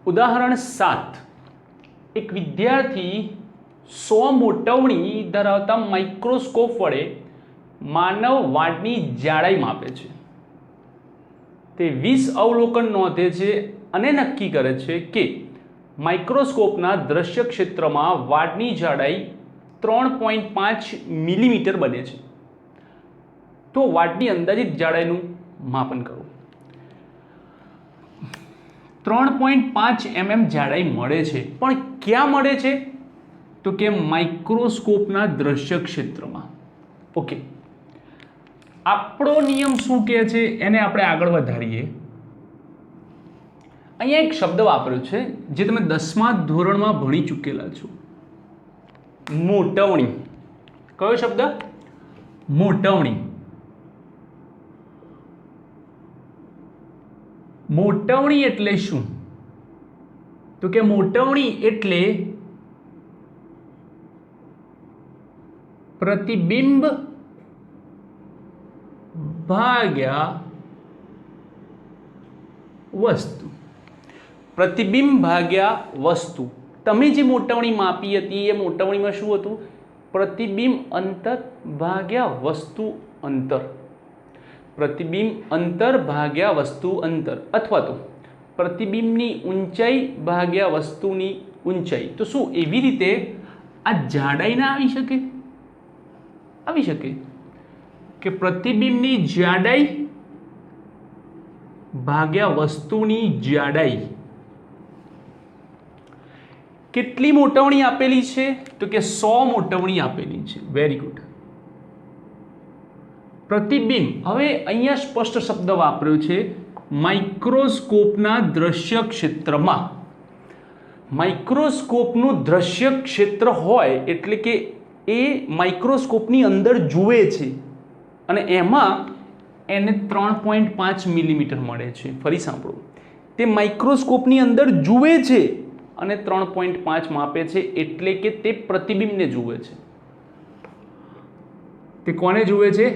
ઉદાહરણ 7 એક વિદ્યાર્થી 100 મોટવણી ધરાવતા માઇક્રોસ્કોપ વડે માનવ વાળની જાડાઈ માપે છે। તે 20 અવલોકન નોંધે છે અને નક્કી કરે છે કે માઇક્રોસ્કોપના દ્રશ્ય ક્ષેત્રમાં વાળની જાડાઈ 3.5 મિલીમીટર બને છે। તો વાળની અંદાજિત જાડાઈનું માપન કરો। 3.5 mm જાડાઈ મળે છે, પણ ક્યાં મળે છે? તો કે માઇક્રોસ્કોપના દ્રશ્ય ક્ષેત્રમાં। ઓકે, આપણો નિયમ શું કહે છે એને આપણે આગળ વધારીએ। અહીંયા એક શબ્દ વાપર્યો છે જે તમે 10મા ધોરણમાં ભણી ચૂકેલા છો, મોટવણી। કયો શબ્દ? મોટવણી। મોટવણી એટલે શું? તો કે મોટવણી એટલે પ્રતિબિંબ ભાગ્યા વસ્તુ। પ્રતિબિંબ ભાગ્યા વસ્તુ। તમે જે મોટવણી માપી હતી એ મોટવણીમાં શું હતું? પ્રતિબિંબ અંતર ભાગ્યા વસ્તુ અંતર। પ્રતિબિંબ અંતર ભાગ્યા વસ્તુ અંતર, અથવા તો પ્રતિબિંબની ઊંચાઈ ભાગ્યા વસ્તુની ઊંચાઈ। તો શું એવી રીતે આ જાડાઈ ના આવી શકે? આવી શકે કે પ્રતિબિંબની જાડાઈ ભાગ્યા વસ્તુની જાડાઈ। કેટલી મોટવણી આપેલી છે? તો કે 100 મોટવણી આપેલી છે। Very good. પ્રતિબિંબ, હવે અહીંયા સ્પષ્ટ શબ્દ વાપર્યો છે, માઇક્રોસ્કોપના દ્રશ્ય ક્ષેત્રમાં। માઇક્રોસ્કોપનું દ્રશ્ય ક્ષેત્ર હોય એટલે કે એ માઇક્રોસ્કોપની અંદર જુએ છે અને એમાં એને 3.5 મિલીમીટર મળે છે। ફરી સાંભળો, તે માઇક્રોસ્કોપની અંદર જુએ છે અને 3.5 માપે છે, એટલે કે તે પ્રતિબિંબને જુએ છે। તે કોને જુએ છે?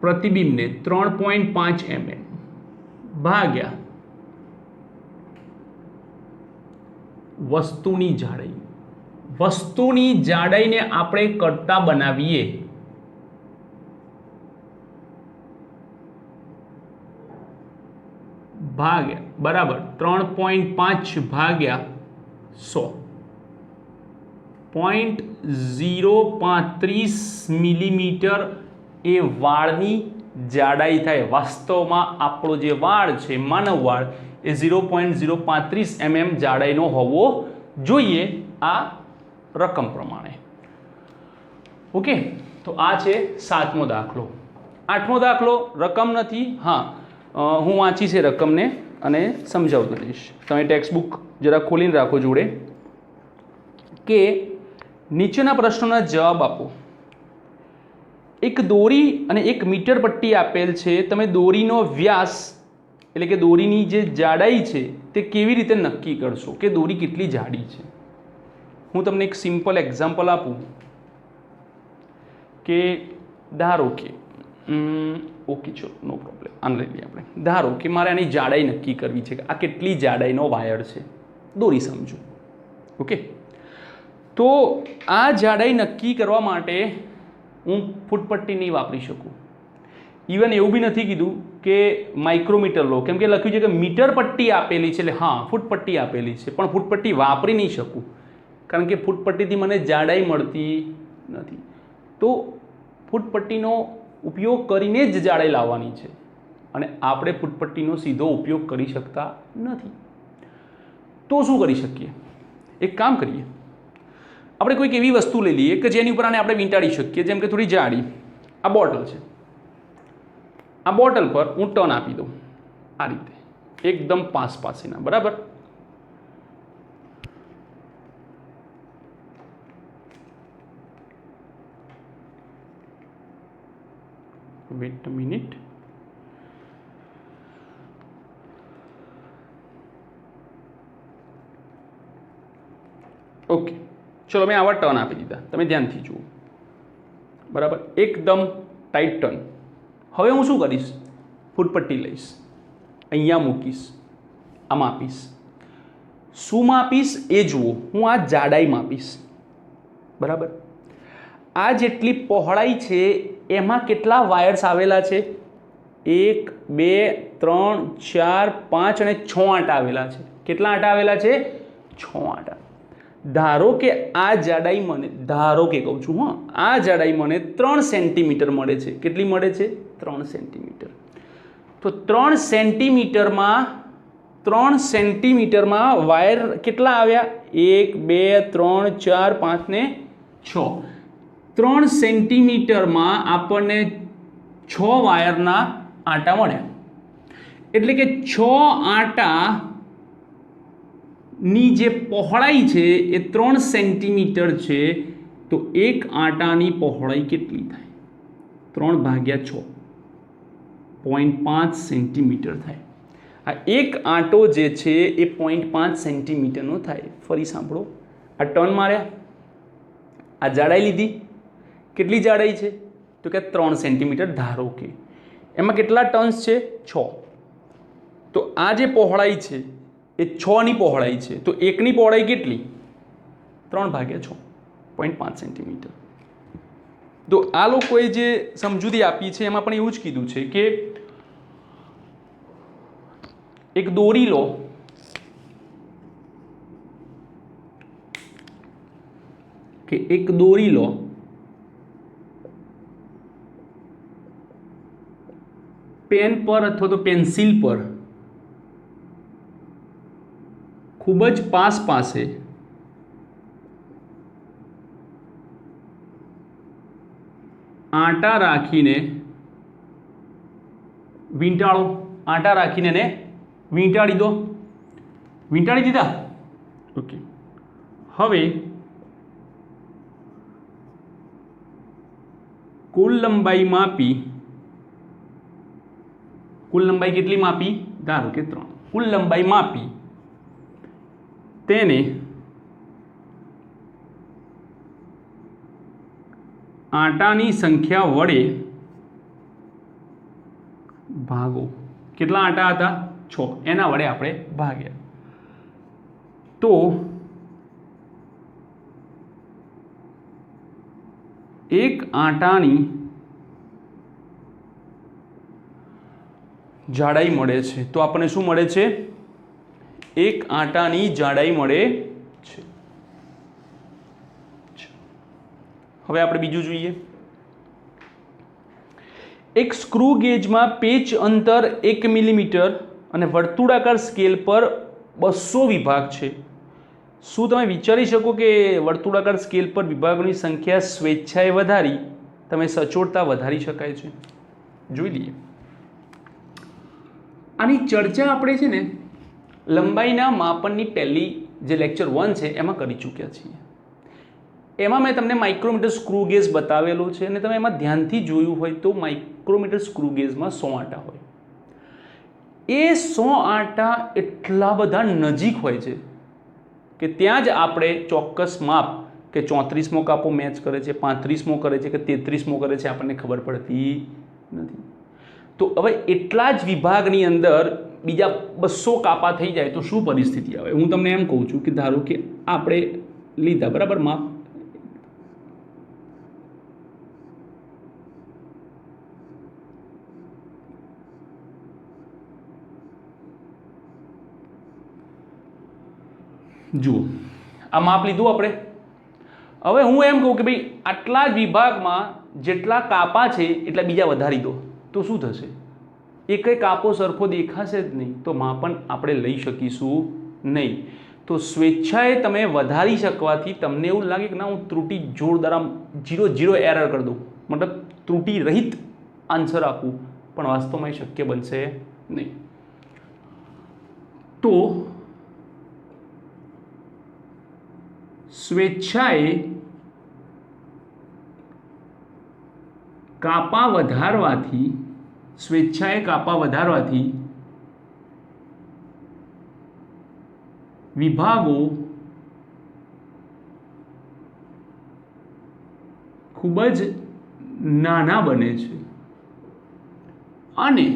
પ્રતિબિંબને। 3.5 mm ભાગ્યા વસ્તુની જાડાઈ। વસ્તુની જાડાઈને આપણે કરતા બનાવીએ ભાગ્યા બરાબર 3.5 ભાગ્યા 100, 0.35 મિલીમીટર એ વાળની જાડાઈ થાય। વાસ્તવમાં આપણો જે વાળ છે, માનવ વાળ, એ 0.035 mm જાડાઈનો હોવો જોઈએ આ રકમ પ્રમાણે। ઓકે, તો આ છે 7મો દાખલો। 8મો દાખલો રકમ નથી, હા હું વાંચી છે રકમને અને સમજાવતો રહીશ। તમે ટેક્સ્ટ બુક જરા ખોલીને રાખો જોડે કે નીચેના પ્રશ્નોના જવાબ આપો। એક દોરી અને એક મીટર પટ્ટી આપેલ છે, તમે દોરીનો વ્યાસ એટલે કે દોરીની જે જાડાઈ છે તે કેવી રીતે નક્કી કરશો કે દોરી કેટલી જાડી છે? હું તમને એક સિમ્પલ એક્ઝામ્પલ આપું કે ધારો કે ઓકે ચલો નો પ્રોબ્લેમ, આને લઈ લઈએ આપણે। ધારો કે મારે આની જાડાઈ નક્કી કરવી છે કે આ કેટલી જાડાઈનો વાયર છે, દોરી સમજો। ઓકે, તો આ જાડાઈ નક્કી કરવા માટે હું ફૂટપટ્ટી નહીં વાપરી શકું। ઇવન એવું બી નથી કીધું કે માઇક્રોમીટર લો, કેમ કે લખ્યું છે કે મીટર પટ્ટી આપેલી છે, એટલે હા ફૂટપટ્ટી આપેલી છે, પણ ફૂટપટ્ટી વાપરી નહીં શકું કારણ કે ફૂટપટ્ટીથી મને જાડાઈ મળતી નથી। તો ફૂટપટ્ટીનો ઉપયોગ કરીને જ જાડાઈ લાવવાની છે અને આપણે ફૂટપટ્ટીનો સીધો ઉપયોગ કરી શકતા નથી। તો શું કરી શકીએ? એક કામ કરીએ, આપણે કોઈક એવી વસ્તુ લઈ લઈએ કે જેની ઉપર આને આપણે વીંટાળી શકીએ, જેમ કે થોડી જાડી। આ બોટલ છે, આ બોટલ પર હું ટર્ન આપી દઉં આ રીતે, એકદમ પાસેના, બરાબર। વેટ અ મિનિટ, ઓકે ચલો મેં આવા ટર્ન આપી દીધા, તમે ધ્યાનથી જુઓ, બરાબર, એકદમ ટાઈટ ટર્ન। હવે હું શું કરીશ? ફૂટપટ્ટી લઈશ, અહીંયા મૂકીશ, આમ આપીશ, શું માપીશ એ જુઓ, હું આ જાડાઈ માપીશ, બરાબર. આ જેટલી પહોળાઈ છે એમાં કેટલા વાયર્સ આવેલા છે? 1 2 3 4 5 અને 6 આંટા આવેલા છે. કેટલા આંટા આવેલા છે? 6 આંટા. ધારો કે આ જાડાઈ મને, ધારો કે કહું છું, હા, આ જાડાઈ મને 3 સેન્ટીમીટર મળે છે. કેટલી મળે છે? 3 સેન્ટીમીટર. તો 3 સેન્ટીમીટરમાં વાયર કેટલા આવ્યા? 1 2 3 4 5 ને 6. 3 સેન્ટીમીટરમાં આપણને 6 વાયરના આંટા મળ્યા. એટલે કે 6 આંટાની જે પહોળાઈ છે એ 3 સેન્ટીમીટર છે. તો એક આંટાની પહોળાઈ કેટલી થાય? 3/6, 0.5 સેન્ટીમીટર થાય. આ એક આંટો જે છે એ 0.5 સેન્ટીમીટરનો થાય. ફરી સાંભળો, આ ટર્ન માર્યા, આ જાડાઈ લીધી. કેટલી જાડાઈ છે? તો કે 3 સેન્ટીમીટર. ધારો કે એમાં કેટલા ટર્ન્સ છે? 6. તો આ જે પહોળાઈ છે એ 6ની પહોળાઈ છે. તો એકની પહોળાઈ કેટલી? 3/6, 0.5 સેન્ટીમીટર. તો આ લોકોએ જે સમજૂતી આપી છે એમાં પણ એવું જ કીધું છે કે એક દોરી લો, પેન પર અથવા તો પેન્સિલ પર ખૂબ જ પાસે આંટા રાખીને વીંટાળો. આંટા રાખીને એને વીંટાળી દો. વીંટાળી દીધા? ઓકે. હવે કુલ લંબાઈ માપી. કુલ લંબાઈ કેટલી માપી? ધારો કે 3. કુલ લંબાઈ માપી તેને આંટાની સંખ્યા વડે ભાગો. કેટલા આંટા હતા? 6. એના વડે આપણે ભાગ્યા. તો એક આંટાની જાડાઈ મળે છે. તો આપણને શું મળે છે? એક આંટાની જાડાઈ મળે છે. હવે આપણે બીજું જોઈએ. એક સ્ક્રૂ ગેજમાં પેચ અંતર 1 મિલીમીટર અને વર્તુળાકાર સ્કેલ પર 200 વિભાગ છે. શું તમે વિચારી શકો કે વર્તુળાકાર સ્કેલ પર વિભાગોની સંખ્યા સ્વેચ્છાએ વધારી તમે સચોટતા વધારી શકાય છે? જોઈ લઈએ. આની ચર્ચા આપણે છે ને લંબાઈના માપનની પહેલી જે લેક્ચર 1 છે એમાં કરી ચૂક્યા છીએ. એમાં મેં તમને માઇક્રોમીટર સ્ક્રૂ ગેજ બતાવેલો છે અને તમે એમાં ધ્યાનથી જોયું હોય તો માઇક્રોમીટર સ્ક્રૂ ગેજમાં 100 આંટા હોય. એ 100 આંટા એટલા બધા નજીક હોય છે કે ત્યાં જ આપણે ચોક્કસ માપ કે 34મો કાપો મેચ કરે છે, 35મો કરે છે કે 33મો કરે છે આપણને ખબર પડતી નથી. તો હવે એટલા જ વિભાગની અંદર બીજા 200 કાપા થઈ જાય તો શું પરિસ્થિતિ આવે? હું તમને એમ કહું છું કે ધારો કે આપણે લીધા, બરાબર, માપ. જુઓ, આ માપ લીધું આપણે. હવે હું એમ કહું કે ભાઈ આટલા જ વિભાગમાં જેટલા કાપા છે એટલા બીજા વધારી દો તો શું થશે? એક કાપો સરખો દેખાશે જ નહીં, તો માપન આપણે લઈ શકીશું નહીં. તો સ્વેચ્છાએ તમે વધારી શકવાથી તમને એવું લાગે કે ના હું ત્રુટી જોરદાર આમ 0 એરર કરી દઉં, મતલબ ત્રુટી રહિત આન્સર આપું, પણ વાસ્તવમાં એ શક્ય બનશે નહીં. તો સ્વેચ્છાએ કાપા વધારવાથી વિભાગો ખૂબ જ નાના બને છે અને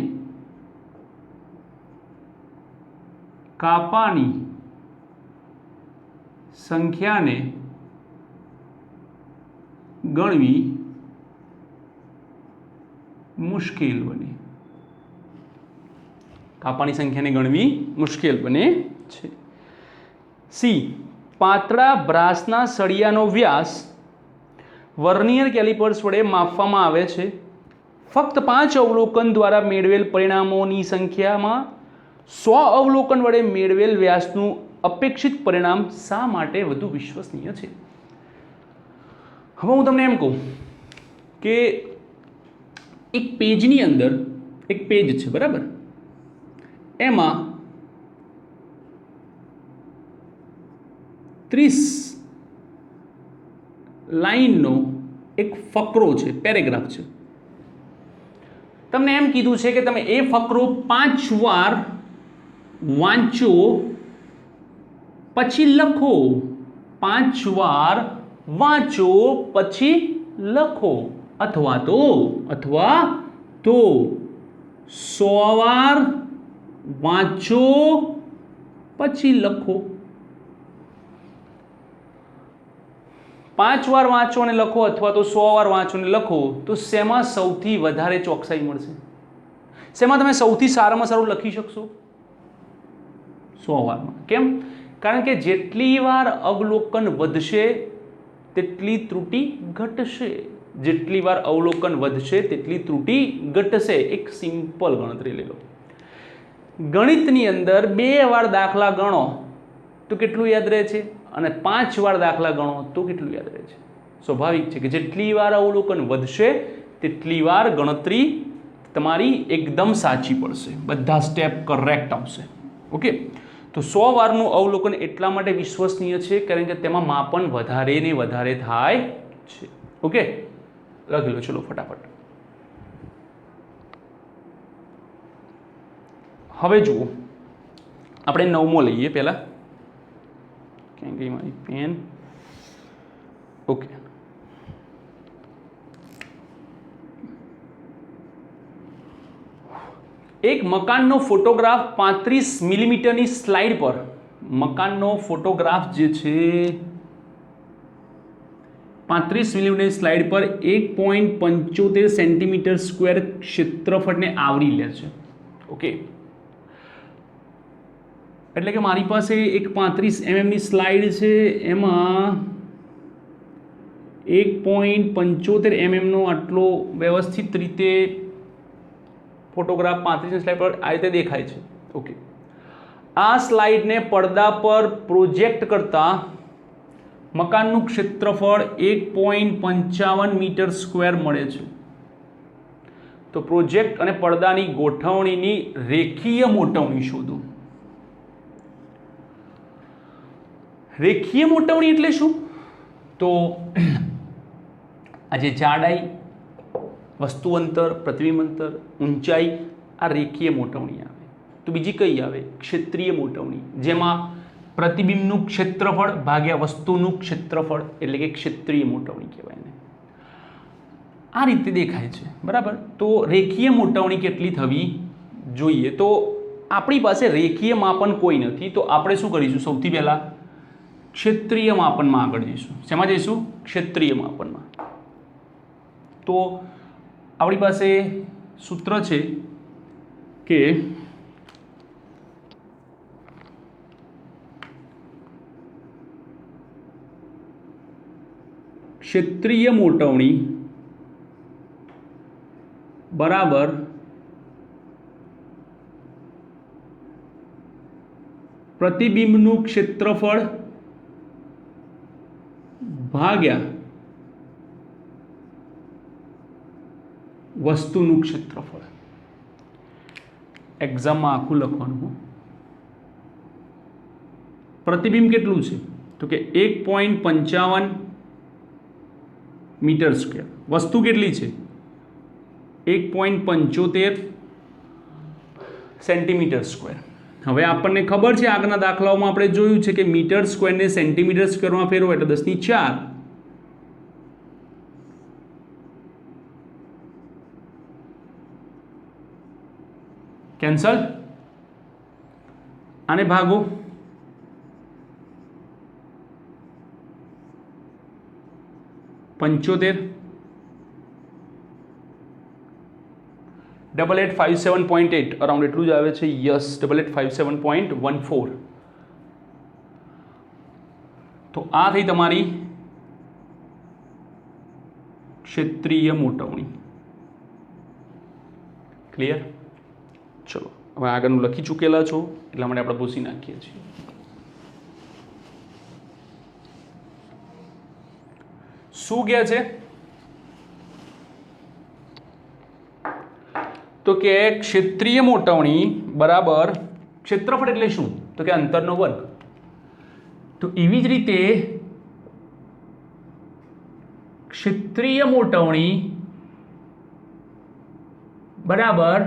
કાપાની સંખ્યાને ગણવી મુશ્કેલ બને. કાપાની સંખ્યાને ગણવી મુશ્કેલ બને છે. સી, પાતળા બ્રાસના સળિયાનો વ્યાસ વર્નિયર કેલિપર્સ વડે માપવામાં આવે છે. ફક્ત 5 અવલોકન દ્વારા મેળવેલ પરિણામોની સંખ્યામાં 100 અવલોકન વડે મેળવેલ વ્યાસનું અપેક્ષિત પરિણામ શા માટે વધુ વિશ્વસનીય છે? હવે હું તમને એમ કહું કે એક પેજની અંદર એક પેજ છે, બરાબર? એમાં 30 લાઈનનો એક ફકરો છે, પેરેગ્રાફ છે. તમને એમ કીધું છે કે તમે એ ફકરો 5 વાર વાંચો પછી લખો. 5 વાર વાંચો પછી લખો, અથવા તો 100 વાર વાંચો પછી લખો. 5 વાર વાંચો અને લખો અથવા તો 100 વાર વાંચો અને લખો, તો શેમાં સૌથી વધારે ચોકસાઈ મળશે? શેમાં તમે સૌથી સારામાં સારું લખી શકશો? 100 વારમાં. કેમ? કારણ કે જેટલી વાર અવલોકન વધશે તેટલી ત્રુટિ ઘટશે. જેટલી વાર અવલોકન વધશે તેટલી ત્રુટિ ઘટશે. એક સિમ્પલ ગણતરી લઈ લો. ગણિતની અંદર 2 વાર દાખલા ગણો તો કેટલું યાદ રહે છે, અને 5 વાર દાખલા ગણો તો કેટલું યાદ રહે છે? સ્વાભાવિક છે કે જેટલી વાર અવલોકન વધશે તેટલી વાર ગણતરી તમારી એકદમ સાચી પડશે, બધા સ્ટેપ કરેક્ટ આવશે. ઓકે, તો 100 વારનું અવલોકન એટલા માટે વિશ્વસનીય છે કારણ કે તેમાં માપન વધારે ને વધારે થાય છે. ઓકે, લખી લો ચલો ફટાફટ. હવે જુઓ, આપણે 9મો લઈએ પહેલા. ક્યાં ગઈ મારી પેન? ઓકે, એક મકાનનો ફોટોગ્રાફ 35 મિલીમીટરની સ્લાઇડ પર, મકાનનો ફોટોગ્રાફ જે છે 35 મિલીમીટરની સ્લાઇડ પર 1.75 સેન્ટીમીટર સ્ક્વેર ક્ષેત્રફળને આવરી લે છે. ઓકે, એટલે કે મારી પાસે એક 35 mm સ્લાઇડ છે, એમાં 1.75 mm નો આટલો વ્યવસ્થિત રીતે ફોટોગ્રાફ 35 સ્લાઇડ પર આ રીતે દેખાય છે. ઓકે, આ સ્લાઇડને પડદા પર પ્રોજેક્ટ કરતા મકાનનું ક્ષેત્રફળ 1.55 મીટર સ્ક્વેર મળે છે. તો પ્રોજેક્ટ અને પડદાની ગોઠવણીની રેખીય મોટવણી શોધો. રેખીય મોટવણી એટલે શું? તો આ જે જાડાઈ, વસ્તુ અંતર, પ્રતિબિંબ અંતર, ઊંચાઈ, આ રેખીય મોટવણી આવે. તો બીજી કઈ આવે? ક્ષેત્રીય મોટવણી, જેમાં પ્રતિબિંબનું ક્ષેત્રફળ ભાગ્યા વસ્તુનું ક્ષેત્રફળ, એટલે કે ક્ષેત્રીય મોટવણી કહેવાય એને. આ રીતે દેખાય છે, બરાબર? તો રેખીય મોટવણી કેટલી થવી જોઈએ? તો આપણી પાસે રેખીય માપન કોઈ નથી, તો આપણે શું કરીશું? સૌથી પહેલા ક્ષેત્રીય માપનમાં આગળ જઈશું. શેમાં જઈશું? ક્ષેત્રીય માપનમાં. તો આપણી પાસે સૂત્ર છે કે ક્ષેત્રીય મોટવણી બરાબર પ્રતિબિંબનું ક્ષેત્રફળ ભાગ્યા વસ્તુનું ક્ષેત્રફળ. એક્ઝામમાં આખું લખવાનું. પ્રતિબિંબ કેટલું છે? તો કે 1.55 મીટર સ્ક્વેર. વસ્તુ કેટલી છે? 1.75 સેન્ટીમીટર સ્ક્વેર. હવે આપણને ખબર છે, આગળના દાખલાઓમાં આપણે જોયું છે કે મીટર સ્ક્વેરને સેન્ટીમીટર સ્ક્વેરમાં ફેરવો એટલે 10⁴. કેન્સલ. આને ભાગો 75 8857.8 અરાઉન્ડ એટલું જ આવે છે. યસ 8857.14. તો આ થઈ તમારી ક્ષેત્રીય મોટવણી. ક્લિયર? ચલો હવે આગળનું લખી ચૂકેલા છો એટલા માટે આપણે ભૂસી નાખીએ છીએ. શું કહે છે? તો કે ક્ષેત્રીય મોટવણી બરાબર ક્ષેત્રફળ એટલે શું? તો કે અંતરનો વર્ગ. તો એવી જ રીતે ક્ષેત્રીય મોટવણી બરાબર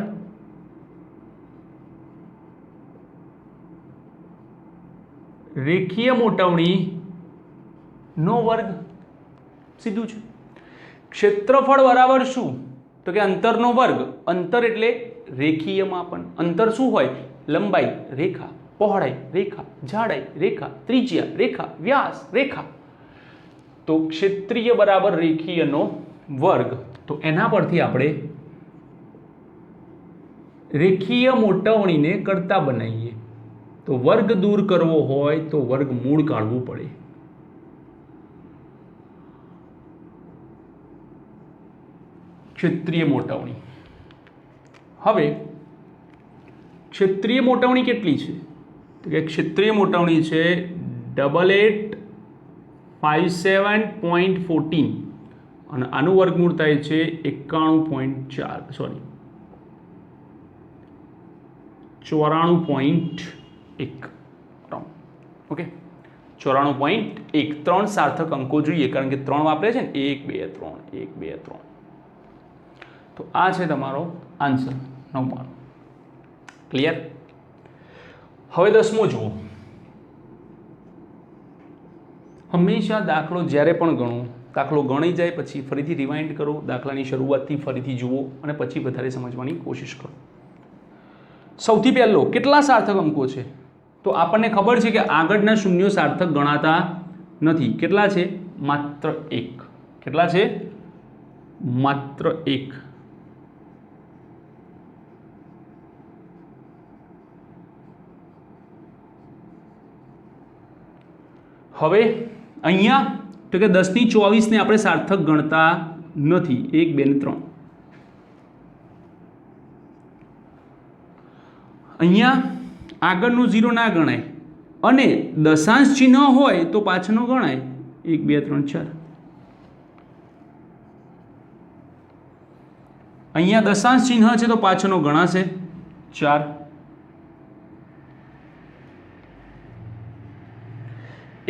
રેખીય મોટવણી નો વર્ગ. સીધું છે. ક્ષેત્રફળ બરાબર શું? તો કે અંતરનો વર્ગ. અંતર એટલે રેખીય માપન. અંતર શું હોય? લંબાઈ રેખા, પહોળાઈ રેખા, જાડાઈ રેખા, ત્રિજ્યા રેખા, વ્યાસ રેખા. તો ક્ષેત્રીય બરાબર રેખીયનો વર્ગ. તો એના પરથી આપણે રેખીય મોટવણીને કરતા બનાવીએ. તો વર્ગ દૂર કરવો હોય તો વર્ગમૂળ કાઢવું પડે. ક્ષેત્રીય મોટવણી. હવે ક્ષેત્રીય મોટવણી કેટલી છે? તો કે ક્ષેત્રીય મોટવણી છે 8857.14 અને આનું વર્ગમૂળ થાય છે 91.4 સોરી 94.1. ઓકે 94.1. 3 સાર્થક અંકો જોઈએ કારણ કે 3 વાપરે છે ને 1 2 3 1 2 3. તો આ છે તમારો આન્સર 9. ક્લિયર? હવે 10મો જુઓ. હંમેશા દાખલો જ્યારે પણ ગણો, દાખલો ગણી જાય પછી ફરીથી રિવાઇન્ડ કરો, દાખલાની શરૂઆતથી ફરીથી જુઓ અને પછી વધારે સમજવાની કોશિશ કરો. સૌથી પહેલો કેટલા સાર્થક અંકો છે? તો આપણને ખબર છે કે આગળના શૂન્યો સાર્થક ગણાતા નથી. કેટલા છે? માત્ર 1. કેટલા છે? માત્ર 1. હવે અહીંયા તો કે 10 ની 24 ને આપણે સાર્થક ગણતા નથી. 1 2 ને 3. અહીંયા આગળનું 0 ના ગણાય અને દશાંશ ચિહ્ન હોય તો પાછળનો ગણાય. 1 2 3 4. અહીંયા દશાંશ ચિહ્ન છે તો પાછળનો ગણાશે 4.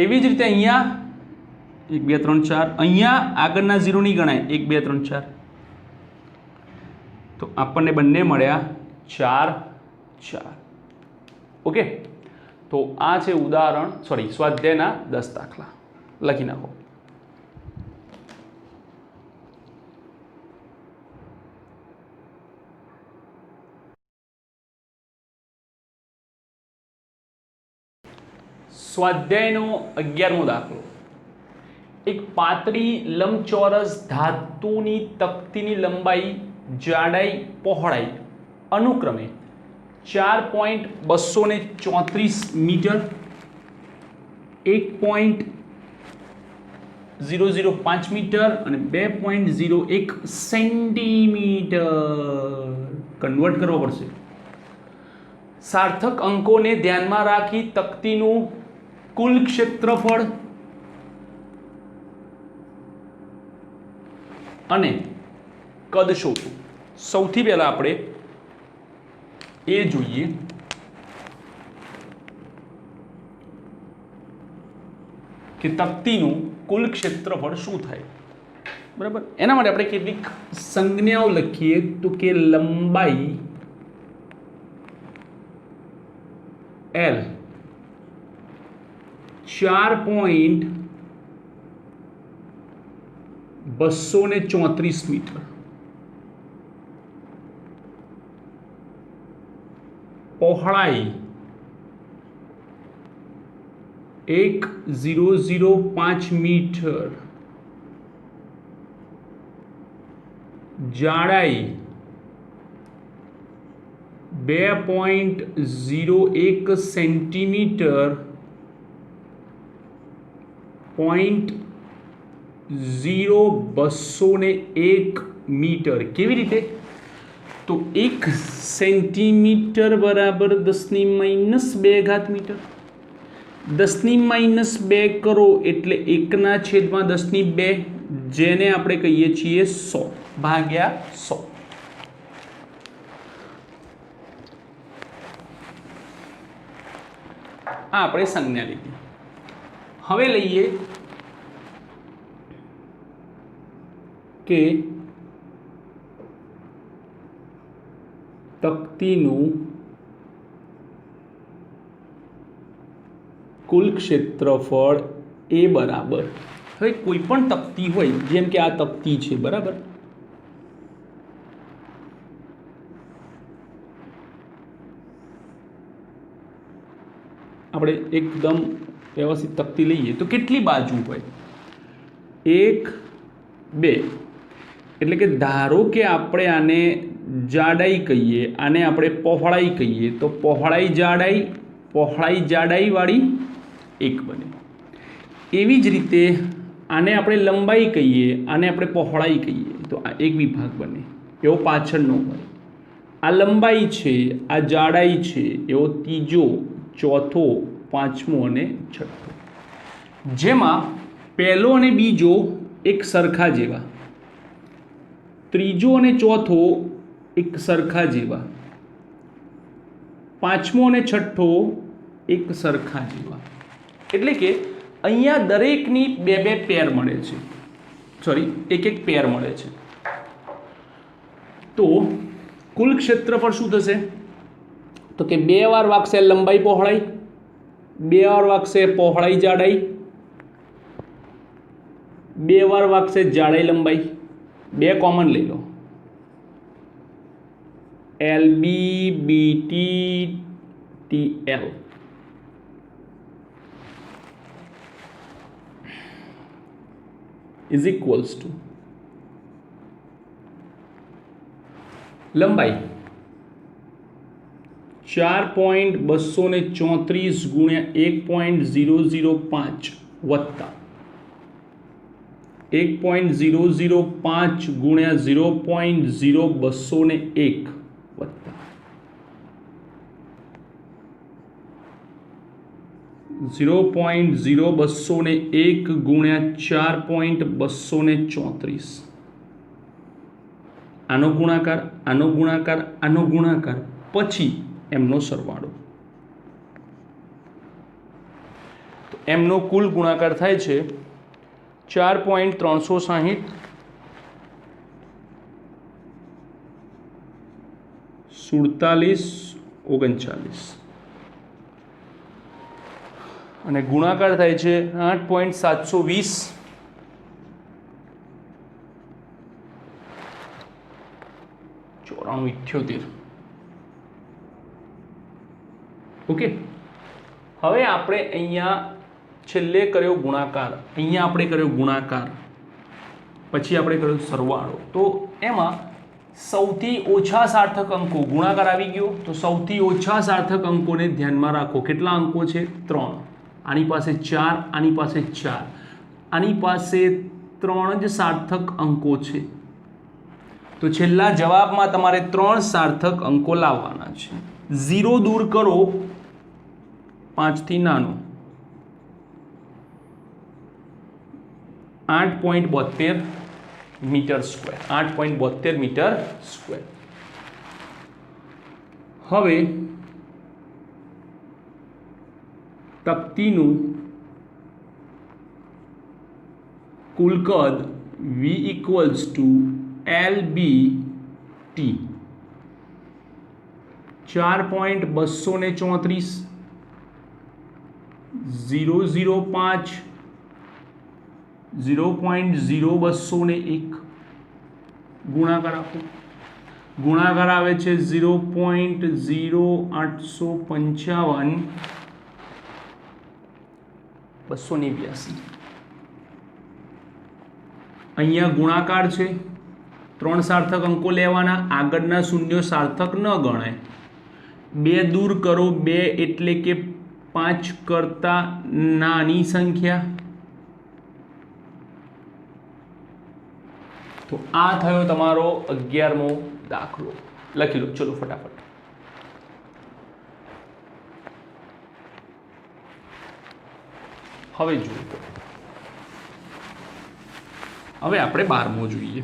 એવી જ રીતે અહીંયા 1 2 3 4. અહીંયા આગળના 0 નહીં ગણાય. 1 2 3 4. તો આપણને બંને મળ્યા 4 4. ઓકે. તો આ છે ઉદાહરણ સ્વાધ્યાયના 10 દાખલા. લખી નાખો. સ્વાધ્યાયનો 11મો દાખલો. એક પાતળી લંબચોરસ ધાતુની તકતીની લંબાઈ, જાડાઈ, પહોળાઈ અનુક્રમે 4.234 મીટર, 1.005 મીટર અને 2.01 સેન્ટીમીટર કન્વર્ટ કરવો પડશે. સાર્થક અંકોને ધ્યાનમાં રાખી તકતીનું કુલ ક્ષેત્રફળ અને કદ શોધો. સૌથી પહેલા આપણે એ જોઈએ કે તકતીનું કુલ ક્ષેત્રફળ શું થાય. બરાબર? એના માટે આપણે કેટલીક સંજ્ઞાઓ લખીએ. તો કે લંબાઈ L 4.234 મીટર, પહોળાઈ 1005 મીટર જાડાઈ 2.01 સેન્ટીમીટર 0.0201 મીટર કેવી રીતે તો 1 સેન્ટીમીટર બરાબર 10⁻²² મીટર 10⁻² કરો એટલે 1/10², જેને આપણે કહીએ છીએ 100 ભાગ્યા 100. આ આપણે સંજ્ઞા લીધી. હવે લઈએ કે તકતીનું કુલ ક્ષેત્રફળ એ બરાબર, હવે કોઈ પણ તકતી હોય, જેમ કે આ તકતી છે બરાબર, આપણે એકદમ વ્યવસ્થિત તકતી લઈએ તો કેટલી બાજુ હોય? 1 2, એટલે કે ધારો કે આપણે આને જાડાઈ કહીએ, આને આપણે પહોળાઈ કહીએ, તો પહોળાઈ જાડાઈ વાળી 1 બને. એવી જ રીતે આને આપણે લંબાઈ કહીએ, આને આપણે પહોળાઈ કહીએ, તો આ એક વિભાગ બને. એવો પાછળનો હોય. આ લંબાઈ છે, આ જાડાઈ છે, એવો ત્રીજો, ચોથો, પાંચમો અને છઠ્ઠો. જેમાં પહેલો અને બીજો એક સરખા જેવા, ત્રીજો અને ચોથો એક સરખા જેવા, પાંચમો અને છઠ્ઠો એક સરખા જેવા. એટલે કે અહીંયા દરેકની 2 પેર મળે છે, સોરી, એક પેર મળે છે. તો કુલ ક્ષેત્રફળ શું થશે? તો કે 2 વાર વાગશે લંબાઈ પહોળાઈ, 2 વાર વાગશે પહોળાઈ જાડાઈ, 2 વાર વાગશે જાડાઈ લંબાઈ. 2 કોમન લઈ લો, LB BT TL. Is equals to લંબાઈ 4.234 ગુણ્યા 1.005 વત્તા 1.005 ગુણ્યા 0.0201 વત્તા 0.0201 ગુણ્યા 4.234. આનો ગુણાકાર, આનો ગુણાકાર, આનો ગુણાકાર, પછી એમનો સરવાળો. તો એમનો કુલ ગુણાકાર થાય છે 4.360 4739 અને ગુણાકાર થાય છે 8.720 9478. ઓકે, હવે આપણે અહીંયા છેલ્લે કર્યો ગુણાકાર, અહીંયા આપણે કર્યો ગુણાકાર, પછી આપણે કર્યો સરવાળો. તો એમાં સૌથી ઓછા સાર્થક અંકો, ગુણાકાર આવી ગયો તો સૌથી ઓછા સાર્થક અંકોને ધ્યાનમાં રાખો. કેટલા અંકો છે? 3. આની પાસે 4, આની પાસે 4, આની પાસે 3 જ સાર્થક અંકો છે. તો છેલ્લા જવાબમાં તમારે 3 સાર્થક અંકો લાવવાના છે. 0 દૂર કરો 5 થી નાનો, 8.72 મીટર સ્ક્વેર, 8.72 મીટર સ્ક્વેર. હવે તકતીનું કુલ કદ V ઇક્વલ્સ ટુ LBT 4.234 005 0.0201 ગુણાકાર આપો. ગુણાકાર આવે છે 0.0855 289. અહીંયા ગુણાકાર છે, 3 સાર્થક અંકો લેવાના, આગળના શૂન્યો સાર્થક ન ગણાય. 2 દૂર કરો, 2 એટલે કે 5 કરતા નાની સંખ્યા. તો આ થયો તમારો 11મો દાખલો. લખી લો ચલો ફટાફટ. હવે જોઈએ, હવે આપણે 12મો જોઈએ.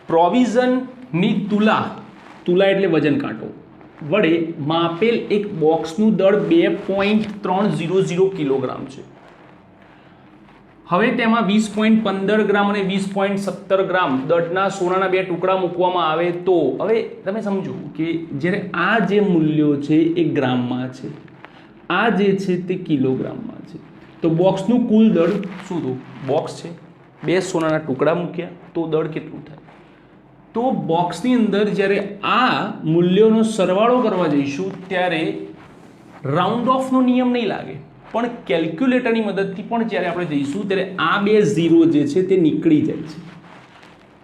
પ્રોવિઝનની તુલા એટલે વજન કાંટો વડે માપેલ એક બોક્સનું દળ 2.300 કિલોગ્રામ છે. હવે તેમાં 20.15 ગ્રામ અને 20.17 ગ્રામ દળના સોનાના 2 ટુકડા મૂકવામાં આવે તો હવે તમે સમજો કે જ્યારે આ જે મૂલ્યો છે એ ગ્રામમાં છે, આ જે છે તે કિલોગ્રામમાં છે, તો બોક્સનું કુલ દળ શું થયું? બોક્સ છે, 2 સોનાના ટુકડા મૂક્યા તો દળ કેટલું થાય? તો બોક્સની અંદર જ્યારે આ મૂલ્યોનો સરવાળો કરવા જઈશું ત્યારે રાઉન્ડ ઓફનો નિયમ નહીં લાગે, પણ કેલ્ક્યુલેટરની મદદથી પણ જ્યારે આપણે જઈશું ત્યારે આ 2 ઝીરો જે છે તે નીકળી જાય છે.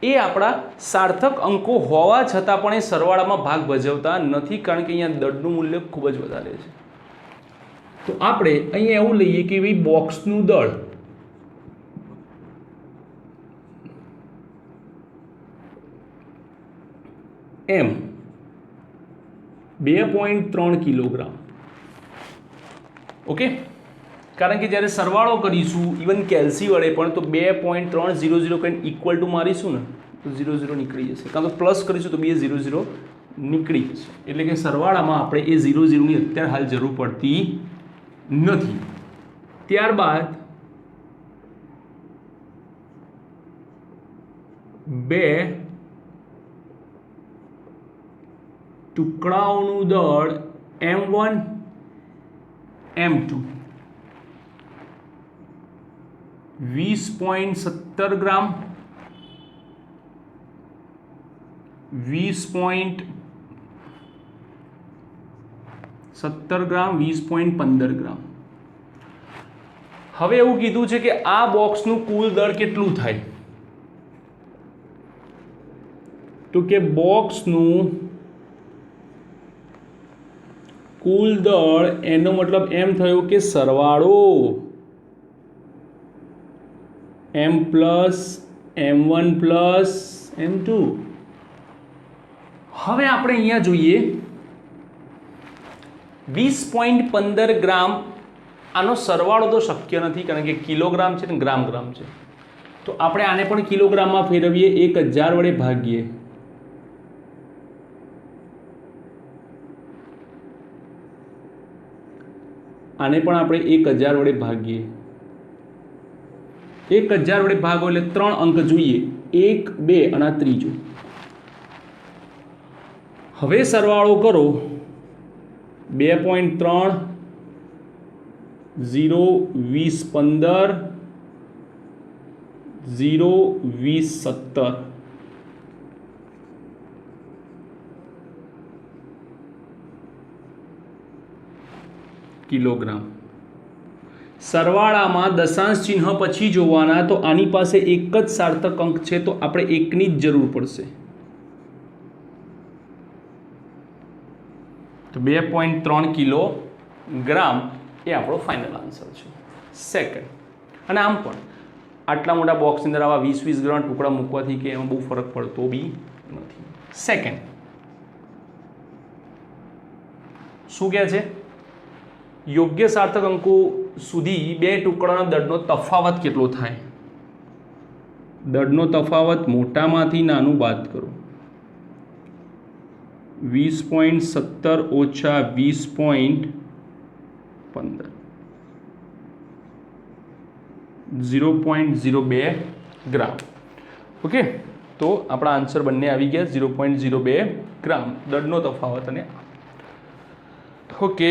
એ આપણા સાર્થક અંકો હોવા છતાં પણ એ સરવાળામાં ભાગ ભજવતા નથી, કારણ કે અહીંયા દળનું મૂલ્ય ખૂબ જ વધારે છે. તો આપણે અહીંયા એવું લઈએ કે ભાઈ બોક્સનું દળ એમ 2.3 કિલોગ્રામ. ઓકે, કારણ કે જ્યારે સરવાળો કરીશું ઇવન કેલ્સી વડે પણ તો 2.300 કંઈ ઇક્વલ ટુ મારીશું ને તો 0 નીકળી જશે, કાં તો પ્લસ કરીશું તો 2 0 નીકળી જશે. એટલે કે સરવાળામાં આપણે એ 0ની અત્યારે હાલ જરૂર પડતી નથી. ત્યારબાદ 2 ટુકડાઓનું દળ M1 M2 20.17 ગ્રામ 20.17 ગ્રામ 20.15 ગ્રામ. હવે એવું કીધું છે કે આ બોક્સનું કુલ દળ કેટલું થાય? તો કે બોક્સનું કુલ દળ એનો મતલબ એમ થયો કે સરવાળો M plus M1 plus M2. હવે આપણે અહીંયા જોઈએ 20.15 ગ્રામ. આનો સરવાળો તો શક્ય નથી કારણ કે કિલોગ્રામ છે ને ગ્રામ છે, તો આપણે આને પણ કિલોગ્રામમાં ફેરવીએ, 1000 વડે ભાગીએ. આને પણ આપણે 1000 વડે ભાગીએ. 1000 વડે ભાગો એટલે 3 અંક જોઈએ, 1 2 અને આ ત્રીજો. હવે સરવાળો કરો 2.3 0 20 15 0 20 17 કિલોગ્રામ. સરવાળામાં દશાંશ ચિહ્ન પછી જોવાના, તો આની પાસે એક જ સાર્થક અંક છે તો આપણે એકની જ જરૂર પડશે. તો 2.3 કિલોગ્રામ એ આપણો ફાઇનલ આન્સર છે. સેકન્ડ, અને આમ પણ આટલા મોટા બોક્સની અંદર આવા 20 ગ્રામ ટુકડા મૂકવાથી કે એમાં બહુ ફરક પડતો બી નથી. સેકન્ડ શું કહે છે? યોગ્ય સાર્થક અંકો સુધી 2 ટુકડાના દળનો તફાવત કેટલો થાય? દળનો તફાવત મોટામાંથી નાનું બાદ કરો. 20.17 ઓછા 20.15 0.02 ગ્રામ. ઓકે, તો આપણા આન્સર બંને આવી ગયા, 0.02 ગ્રામ દળનો તફાવત. અને ઓકે,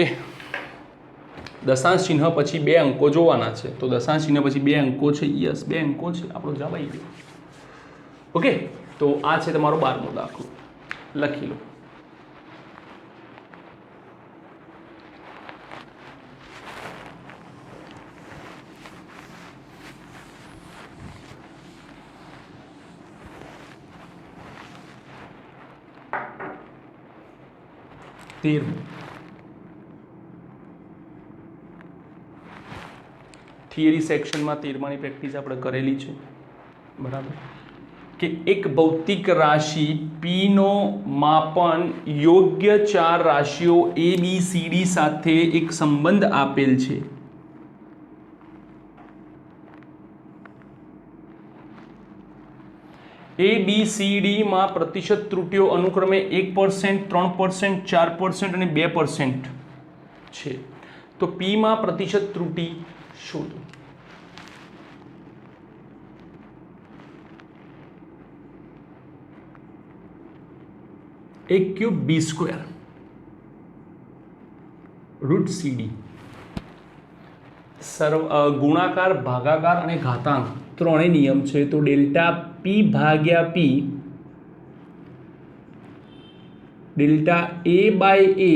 દશાંશ ચિહ્ન પછી 2 અંકો જોવાના છે, તો દશાંશ ચિહ્ન પછી 2 અંકો છે. યસ, 2 અંકો છે, આપણો જવાબ આવી ગયો. ઓકે, તો આ છે તમારો 12મો દાખલો. લખી લો. થિયરી સેક્શનમાં 13માની પ્રેક્ટિસ આપણે કરેલી છે, બરાબર, કે એક ભૌતિક રાશિ પી નો માપન યોગ્ય 4 રાશિઓ એ બી સી ડી સાથે એક સંબંધ આપેલ છે. એ બી સી ડી માં પ્રતિશત ત્રુટીઓ અનુક્રમે 1%, 3%, 4% અને 2% છે. તો પી માં પ્રતિશત ત્રુટી શોધો. એક ક્યુબ બી સ્ક્વેર રૂટ સી ડી, ગુણાકાર, ભાગાકાર અને ઘાતાંક ત્રણેય નિયમ છે. તો ડેલ્ટા પી ભાગ્યા P, delta A by A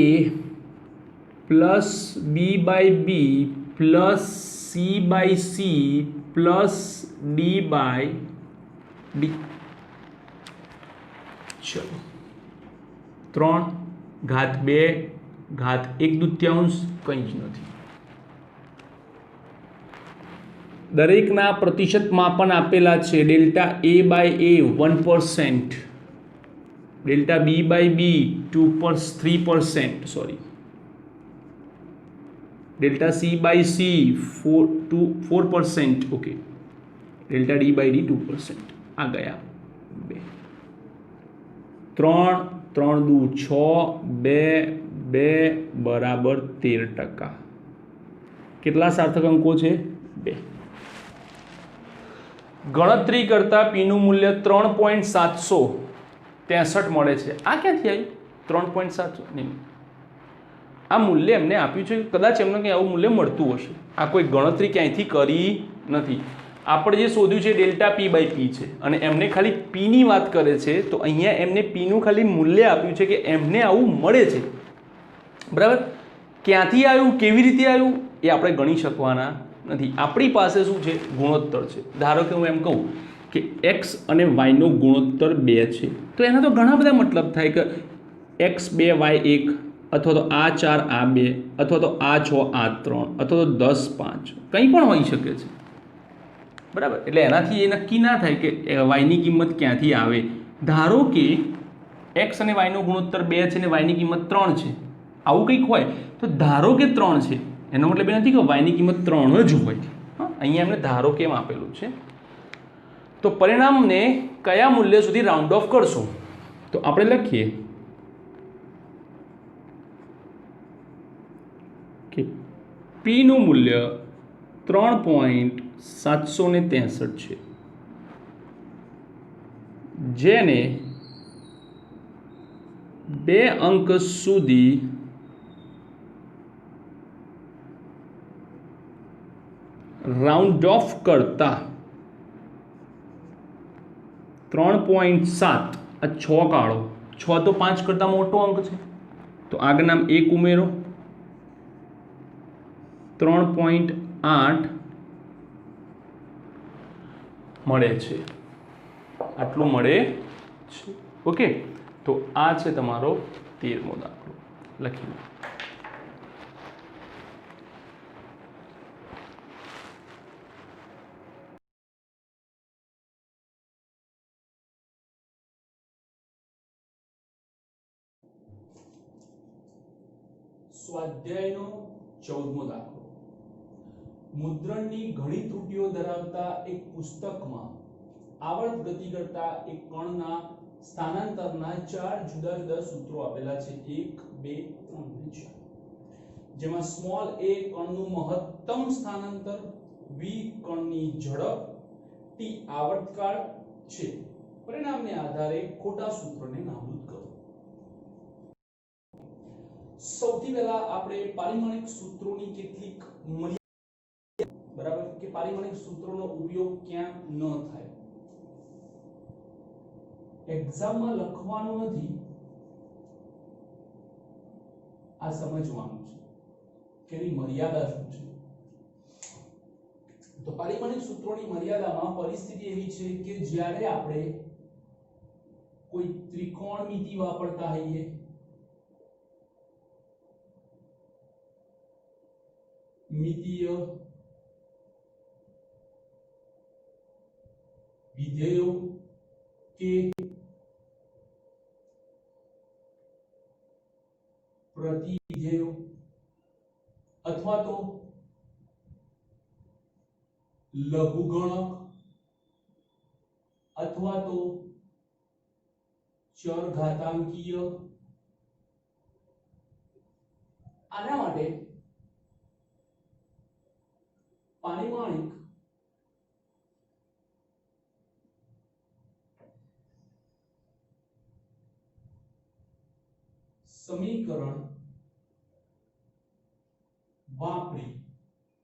plus B by B plus C by C plus D by D. ચલો 3 ઘાત 2 ઘાત 1/2 કંઈ જ નથી. દરેકના પ્રતિશત માપન આપેલા છે. Delta A by A 1%, delta B by B 3%, sorry, delta C by C 4%, okay, delta D by D 2%. આ ગયા 2, 3 3 દુ 6, 2 2 બરાબર 13%. કેટલા સાર્થક અંકો છે? 2. ગણતરી કરતા પીનું મૂલ્ય 3.763 મળે છે. આ ક્યાંથી આવ્યું? 3.700 નહીં, આ મૂલ્ય એમને આપ્યું છે. કદાચ એમને કંઈ આવું મૂલ્ય મળતું હશે. આ કોઈ ગણતરી ક્યાંયથી કરી નથી. આપણે જે શોધ્યું છે ડેલ્ટા પી બાય પી છે અને એમને ખાલી પીની વાત કરે છે. તો અહીંયા એમને પીનું ખાલી મૂલ્ય આપ્યું છે કે એમને આવું મળે છે, બરાબર. ક્યાંથી આવ્યું, કેવી રીતે આવ્યું એ આપણે ગણી શકવાના નથી. આપણી પાસે શું છે? ગુણોત્તર છે. ધારો કે હું એમ કહું કે એક્સ અને વાયનો ગુણોત્તર 2 છે, તો એના તો ઘણા બધા મતલબ થાય કે x 2 y 1, અથવા તો આ 4 આ 2, અથવા તો આ 6 આ 3, અથવા તો 10 5, કંઈ પણ હોઈ શકે છે, બરાબર. એટલે એનાથી એ નક્કી ના થાય કે વાયની કિંમત ક્યાંથી આવે. ધારો કે એક્સ અને વાયનો ગુણોત્તર 2 છે અને વાયની કિંમત 3 છે, આવું કંઈક હોય તો ધારો કે 3 છે, એનો મતલબ એ નથી કે વાયની કિંમત 3 જ હોય. અહીંયા એમને ધારો કેમ આપેલું છે. તો પરિણામને કયા મૂલ્ય સુધી રાઉન્ડ ઓફ કરશો? તો આપણે લખીએ કે પી નું મૂલ્ય 3.763 છે, જેને 2 અંક સુધી રાઉન્ડ ઓફ કરતા 3.7, આ 6 કાઢો, 6 તો 5 કરતાં મોટો અંક છે, તો આગળના 1 ઉમેરો, 3.8 મળે છે. આટલું મળે છે, ઓકે. તો આ છે તમારો 13મો દાખલો. લખી લો. સ્વાધ્યાયનો 14મો દાખલો. મુદ્રણની ઘણી ત્રુટીઓ ધરાવતા એક પુસ્તકમાં આવર્ત ગતિ કરતા એક કણના સ્થાનાંતરના 4 જુદા જુદા સૂત્રો આપેલા છે, 1 2 3 અને 4, જેમાં સ્મોલ a કણનું મહત્તમ સ્થાનાંતર, v કણની ઝડપ, t આવર્તકાળ છે. પરિણામને આધારે ખોટા સૂત્રને નાબૂદ કરો. સૌથી પહેલા આપણે પારિમાણિક સૂત્રોની કેટલીક મર્યાદા, બરાબર, કે પારિમાણિક સૂત્રોનો ઉપયોગ ક્યાં ન થાય. એક્ઝામમાં લખવાનું નથી, આ સમજવાનું છે કે એની મર્યાદા શું છે. તો પારિમાણિક સૂત્રોની મર્યાદામાં પરિસ્થિતિ એવી છે કે જ્યારે આપણે कोई त्रिकोणमिति वापरता है ये मितीय विधेयों के प्रतिविधेयों अथवा तो लघुगणक अथवा तो चरघातांकीय आना माटे पारिमाणिक समीकरण वापरी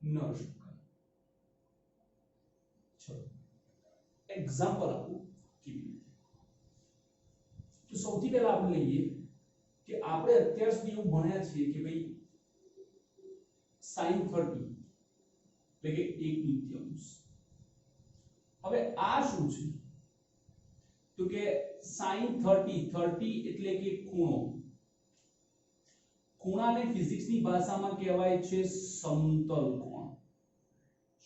न शकाय। चलो एग्जांपल आपको કેવી રીતે તો સૌથી પહેલા આપણે લઈએ કે આપણે અત્યાર સુધી એવું ભણ્યા છીએ કે ભાઈ sin 30 એટલે કે 1/2 હવે આ શું છે તો કે sin 30 એટલે કે ખૂણો ખૂણાને ફિઝિક્સની ભાષામાં કહેવાય છે સમતલ કોણ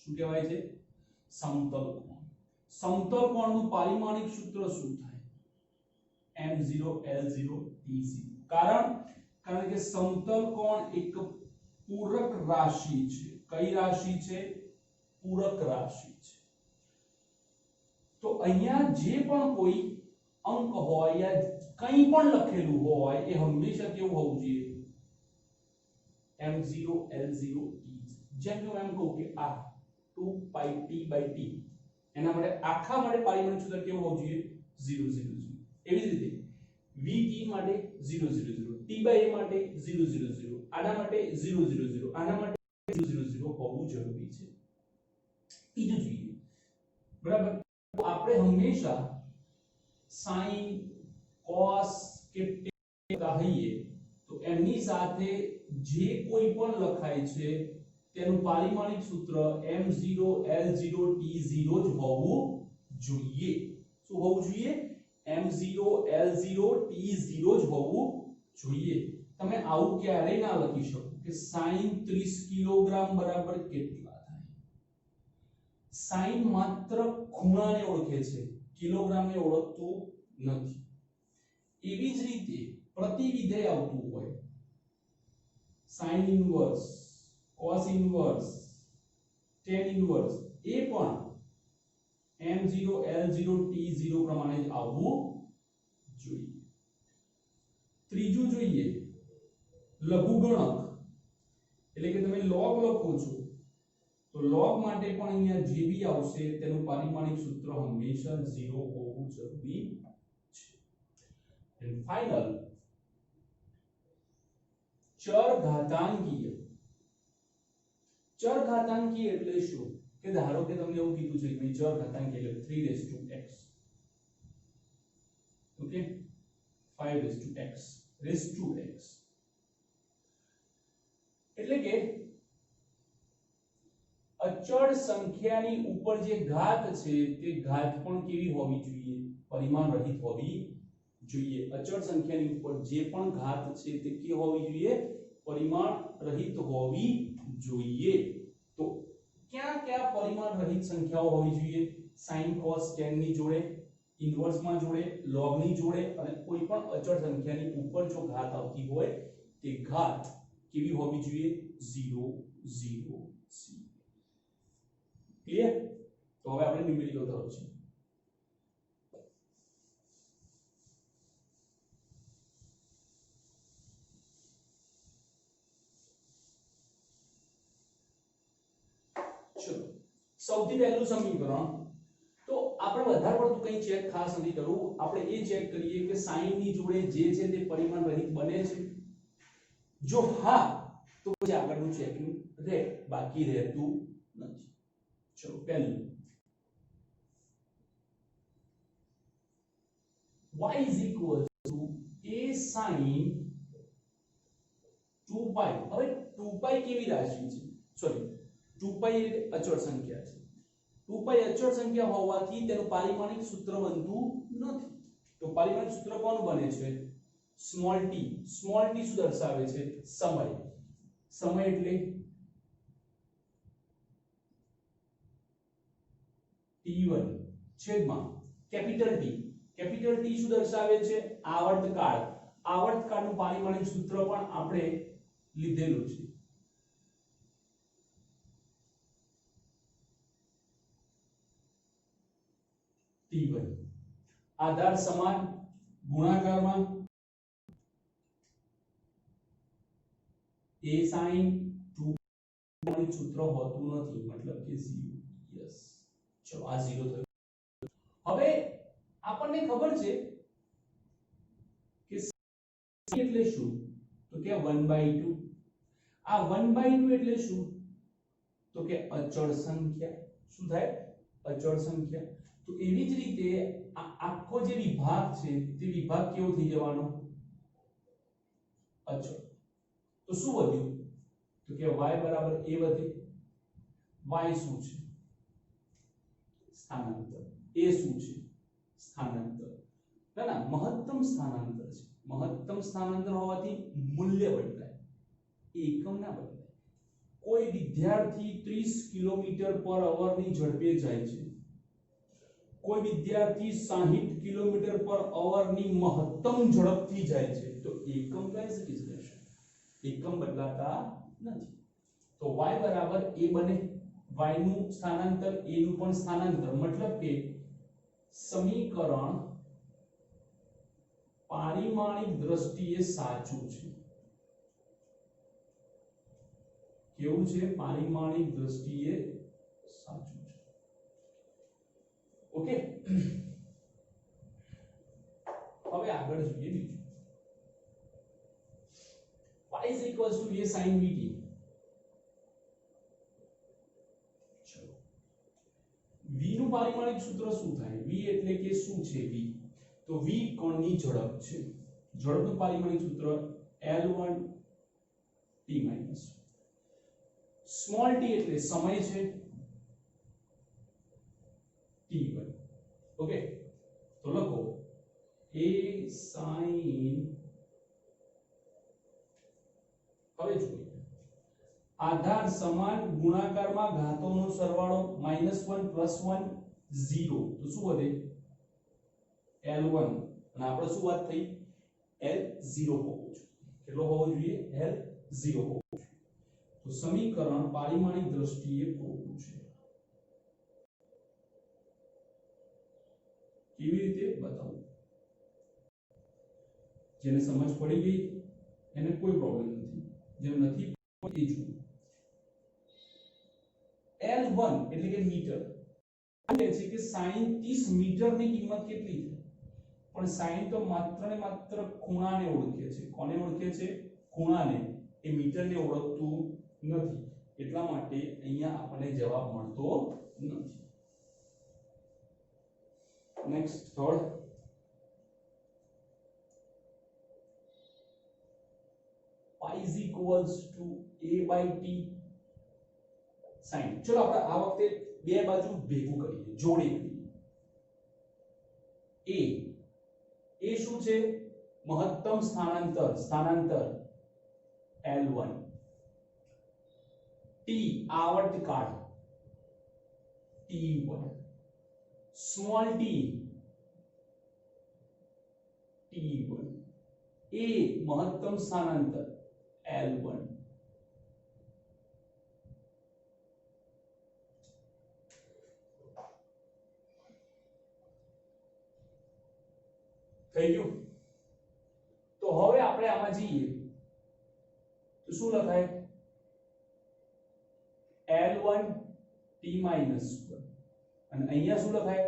શું કહેવાય છે સમતલ કોણ समतल कोणનું પારિમાણિક સૂત્ર શું થાય m0 l0 t0 કારણ કે સમતલ કોણ એક પૂરક રાશિ છે કઈ રાશિ છે પૂરક રાશિ છે તો અહીંયા જે પણ કોઈ અંક હોય या કંઈ પણ લખેલું હોય એ હંમેશા કેવું હોવું જોઈએ m0 l0 t0 જેમ કે હું એમ કહું કે આ 2 pi t/t એના માટે આખા માટે પારિમાણિક સૂત્ર કેવું હોવું જોઈએ 0 0 0 એવી જ રીતે vt માટે 0 0 0 t/a માટે 0 0 0 આના માટે 0 0 0 આના માટે 0 0 0 હોવું જરૂરી છે ત્રીજું જોઈએ બરાબર તો આપણે હંમેશા sin cos કે કહીએ તો એમની સાથે જે કોઈ પણ લખાય છે તેનું પારિમાણિક સૂત્ર m0 l0 t0 જ હોવું જોઈએ શું હોવું જોઈએ m0 l0 t0 જ હોવું જોઈએ તમે આવું ક્યારેય ના લખી શકો કે sin 30 કિલોગ્રામ બરાબર કેટલા થાય sin માત્ર ખૂણાને ઓળખે છે કિલોગ્રામને ઓળખતું નથી એવી જ રીતે પ્રતિવિધેય આવતું હોય sin inverse cos inverse tan inverse એ પણ m0 l0 t0 પ્રમાણે જ આવવું જોઈએ ત્રીજું જોઈએ લઘુગણક એટલે કે તમે log લખો છો તો log માટે પણ અહીંયા જે બી આવશે તેનું પારિમાણિક સૂત્ર હંમેશા 0 હોવું જરૂરી છે એન્ડ ફાઇનલ ચરઘાતાંકીય चरघातांकीय એટલે શું કે ધારો કે તમને એવું કીધું છે કે ચરઘાતાંકીય એટલે 3x ઓકે 5x એટલે કે અચળ સંખ્યાની ઉપર જે ઘાત છે તે ઘાત પણ કેવી હોવી જોઈએ પરિમાણ રહિત હોવી જોઈએ અચળ સંખ્યાની ઉપર જે પણ ઘાત છે તે કેવી હોવી જોઈએ પરિમાણ રહિત હોવી જોઈએ તો क्या क्या परिमाण रहित संख्याओं होवी જોઈએ sin cos tan ની જોડે ઇન્વર્સ માં જોડે log ની જોડે અને કોઈ પણ અચળ સંખ્યાની ઉપર જો ઘાત આવતી હોય તે ઘાત કેવી હોવી જોઈએ 0 0 0 ક્લિયર તો હવે આપણે ન્યુમેરિકલ તરફ છે चलो સૌથી પહેલું સમીકરણ તો આપણે વધારે પડતું કંઈ ચેક ખાસ નથી કરવું આપણે એ ચેક કરીએ કે sin ની જોડે જે છે તે પરિમાણ રહિત બને છે જો હા તો પછી આગળનું ચેકિંગ રહે બાકી રહેતું નથી ચલો પહેલું y is equal to a sin 2π હવે 2π કેવી રાશિ છે સોરી 2π અચળ સંખ્યા છે 2π અચળ સંખ્યા હોવાથી તેનું પારિમાણિક સૂત્ર બનતું નથી તો પારિમાણિક સૂત્ર કોનું બને છે? સ્મોલ ટી શું દર્શાવે છે? સમય એટલે t1 છેદમાં કેપિટલ ટી શું દર્શાવે છે? આવર્તકાળનું પારિમાણિક સૂત્ર પણ આપણે લીધેલું છે. t1 આધાર સમાન ગુણાકારમાં a sin 2 પારિમાણિક સૂત્ર હોતું નથી, મતલબ કે 0. યસ, ચલો આ 0 થયું. હવે આપણને ખબર છે કે એટલે શું? તો કે 1/2. આ 1/2 એટલે શું? તો કે અચળ સંખ્યા. શું થાય? અચળ સંખ્યા. તો એવી જ રીતે આ આખો જે વિભાગ છે તે વિભાગ કેવો થઈ જવાનો? અચળ. તો શું વધ્યું? તો કે y બરાબર a વધે. y શું છે? સ્થાનાંતર. a શું છે? સ્થાનાંતર. ના મહત્તમ સ્થાનાંતર છે. મહત્તમ સ્થાનાંતર હોવાથી મૂલ્ય બદલાય, એકમ ના બદલાય. કોઈ વિદ્યાર્થી 30 કિલોમીટર પર અવર ની ઝડપે જાય છે, કોઈ વિદ્યાર્થી 60 કિલોમીટર પર અવર ની મહત્તમ ઝડપથી જાય છે, તો એકમ કઈ રીતે રહેશે? એકમ બદલાતા નથી. તો y બરાબર a બને. y નું સ્થાનાંતર, a નું પણ સ્થાનાંતર, મતલબ કે સમીકરણ પારિમાણિક દ્રષ્ટિએ સાચું છે. કેવું છે? પારિમાણિક દ્રષ્ટિએ સાચું છે. ઓકે, હવે આગળ જોઈએ બીજું. y is equals to a sin vt. ચલો, v નું પારિમાણિક સૂત્ર શું થાય? v એટલે કે શું છે? v તો v કોણની ઝડપ છે. ઝડપનું પારિમાણિક સૂત્ર L1 t minus. Small t એટલે સમય છે, t1. ઓકે, તો લખો a sin. હવે જોઈએ, આધાર સમાન ગુણાકારમાં ઘાતોનો સરવાળો -1 + 1 0. તો શું વધે? L1. અને આપણે શું વાત થઈ? L0 હોવો જોઈએ. કેટલો હોવો જોઈએ? L0 હોવો જોઈએ. તો સમીકરણ પારિમાણિક દ્રષ્ટિએ ખોટું છે. કેવી રીતે બતાવું? જેને સમજ પડી ગઈ એને કોઈ પ્રોબ્લેમ નથી, જેને નથી એ જુઓ. L1 એટલે કે મીટર. કહે છે કે sin 30 મીટરની કિંમત કેટલી છે? પણ sin તો માત્ર ને માત્ર ખૂણાને ઓળખે છે. કોને ઓળખે છે? ખૂણાને. એ મીટરને ઓળખતું નથી. એટલા માટે અહીંયા આપણને જવાબ મળતો નથી. Next, third. y is equals to a/t sin. ચલો આપણે આ વખતે બે બાજુ ભેગું કરીએ, જોડી કરીએ. a શું છે? મહત્તમ સ્થાનાંતર L1. t આવર્તકાળ t1. Small t t1. a મહત્તમ સ્થાનાંતર L1. થઈ ગયું? તો હવે આપણે આમાં જઈએ તો શું લખાય? L1 t minus 1. અને અહીંયા શું લખાય?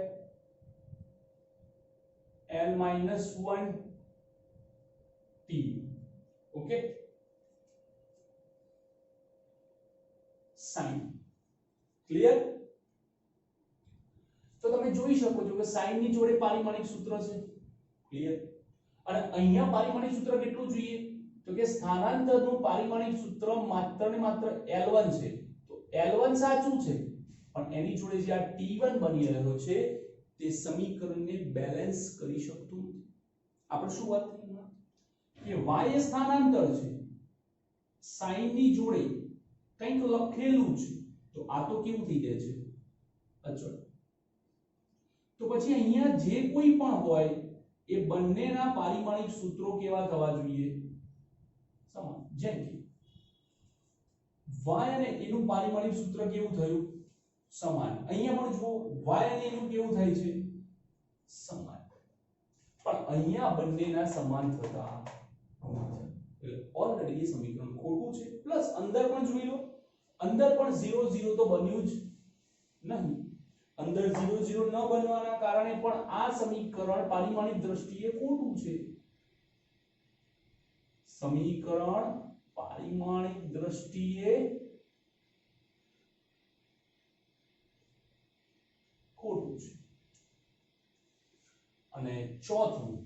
L minus 1 t. Okay, sin. Clear? તો તમે જોઈ શકો છો કે sin ની જોડે પારિમાણિક સૂત્ર છે. ક્લિયર? અને અહીંયા પારિમાણિક સૂત્ર કેટલું જોઈએ? તો કે સ્થાનાંતરનું પારિમાણિક સૂત્ર માત્ર ને માત્ર L1 છે. તો L1 સાચું છે, પણ એની જોડે જે આ T1 બની રહ્યો છે તે સમીકરણને બેલેન્સ કરી શકતું નથી. આપણે શું વાત કરી કે y એ સ્થાનાંતર છે, sin ની જોડે કંઈક લખેલું છે, તો આ તો કેવું થઈ જાય છે? અચળ. તો પછી અહીંયા જે કોઈ પણ હોય એ બંનેના પારિમાણિક સૂત્રો કેવા થવા જોઈએ? સમાન. જેમ કે y અને એનું પારિમાણિક સૂત્ર કેવું થયું? સમાન. અહીંયા પણ જુઓ y અને એનું કેવું થાય છે? સમાન. પણ અહીંયા બંનેના સમાન થતા નથી. ઓલરેડી એ સમીકરણ ખોટું છે. પ્લસ અંદર પણ જોઈ લો, અંદર પણ 0 0 તો બન્યું જ નહીં. અંદર 0 0 ન બનવાના કારણે પણ આ સમીકરણ પારિમાણિક દ્રષ્ટિએ ખોટું છે. સમીકરણ પારિમાણિક દ્રષ્ટિએ ખોટું છે. અને ચોથું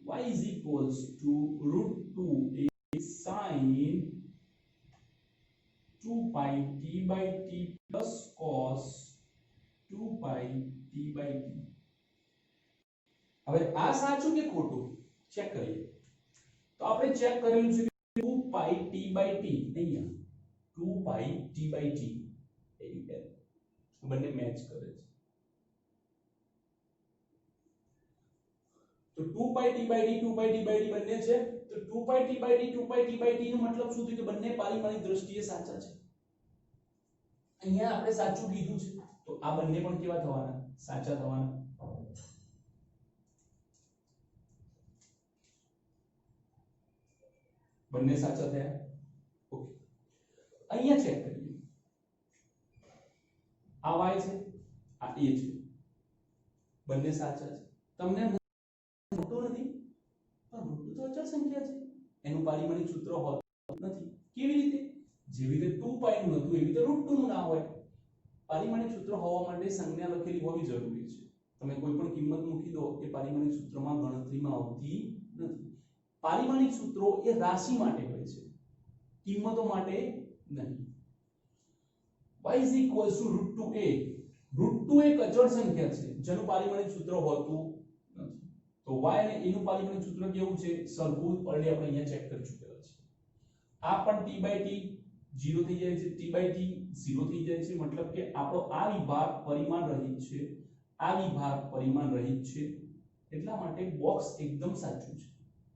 y is equals to √2a sin 2 pi t by t plus cos 2 pi t by t. હવે આ સાચું કે ખોટું ચેક કરીએ. તો આપણે ચેક કરેલું છે કે 2 pi t by t અહીંયા 2 pi t by t એ બંને મેચ કરે છે. તો 2 pi t by t 2 pi t by t બંને છે. તો 2 pi t by t 2 pi t by t નો મતલબ શું થયું કે બંને પારિમાણિક દ્રષ્ટિએ સાચા છે. અહીંયા આપણે સાચું કીધું છે તો આ બંને પણ કેવા થવાના? સાચા થવાના. બંને સાચા થયા. ઓકે, અહીંયા ચેક કરીએ. આ y છે, આ a છે, બંને સાચા છે. તમને મોટો નથી પણ √2 તો અચળ સંખ્યા છે, એનું પારિમાણિક સૂત્ર હોતું નથી. કેવી રીતે? જેવી રીતે 2 પાઈ નું હતું એવી રીતે √2 નું ના હોય. પારિમાણિક સૂત્ર હોવા માટે સંજ્ઞા લખેલી હોવી જરૂરી છે. તમે કોઈ પણ કિંમત મૂકી દો એ પારિમાણિક સૂત્રમાં ગણતરીમાં આવતી નથી. પારિમાણિક સૂત્રો એ રાશિ માટે હોય છે, કિંમતો માટે નહીં. y is equals to √2a. √2 એક અચળ સંખ્યા છે જેનું પારિમાણિક સૂત્ર હોતું નથી. તો y અને a નું પારિમાણિક સૂત્ર કેવું છે? સરખું. ઓલરેડી આપણે અહીંયા ચેક કરી ચૂકેલા છે. આ પણ t by t 0 થઈ જાય છે, t by t 0 થઈ જાય છે. મતલબ કે આપણો આ વિભાગ પરિમાણ રહિત છે, આ વિભાગ પરિમાણ રહિત છે. એટલા માટે બોક્સ એકદમ સાચું છે.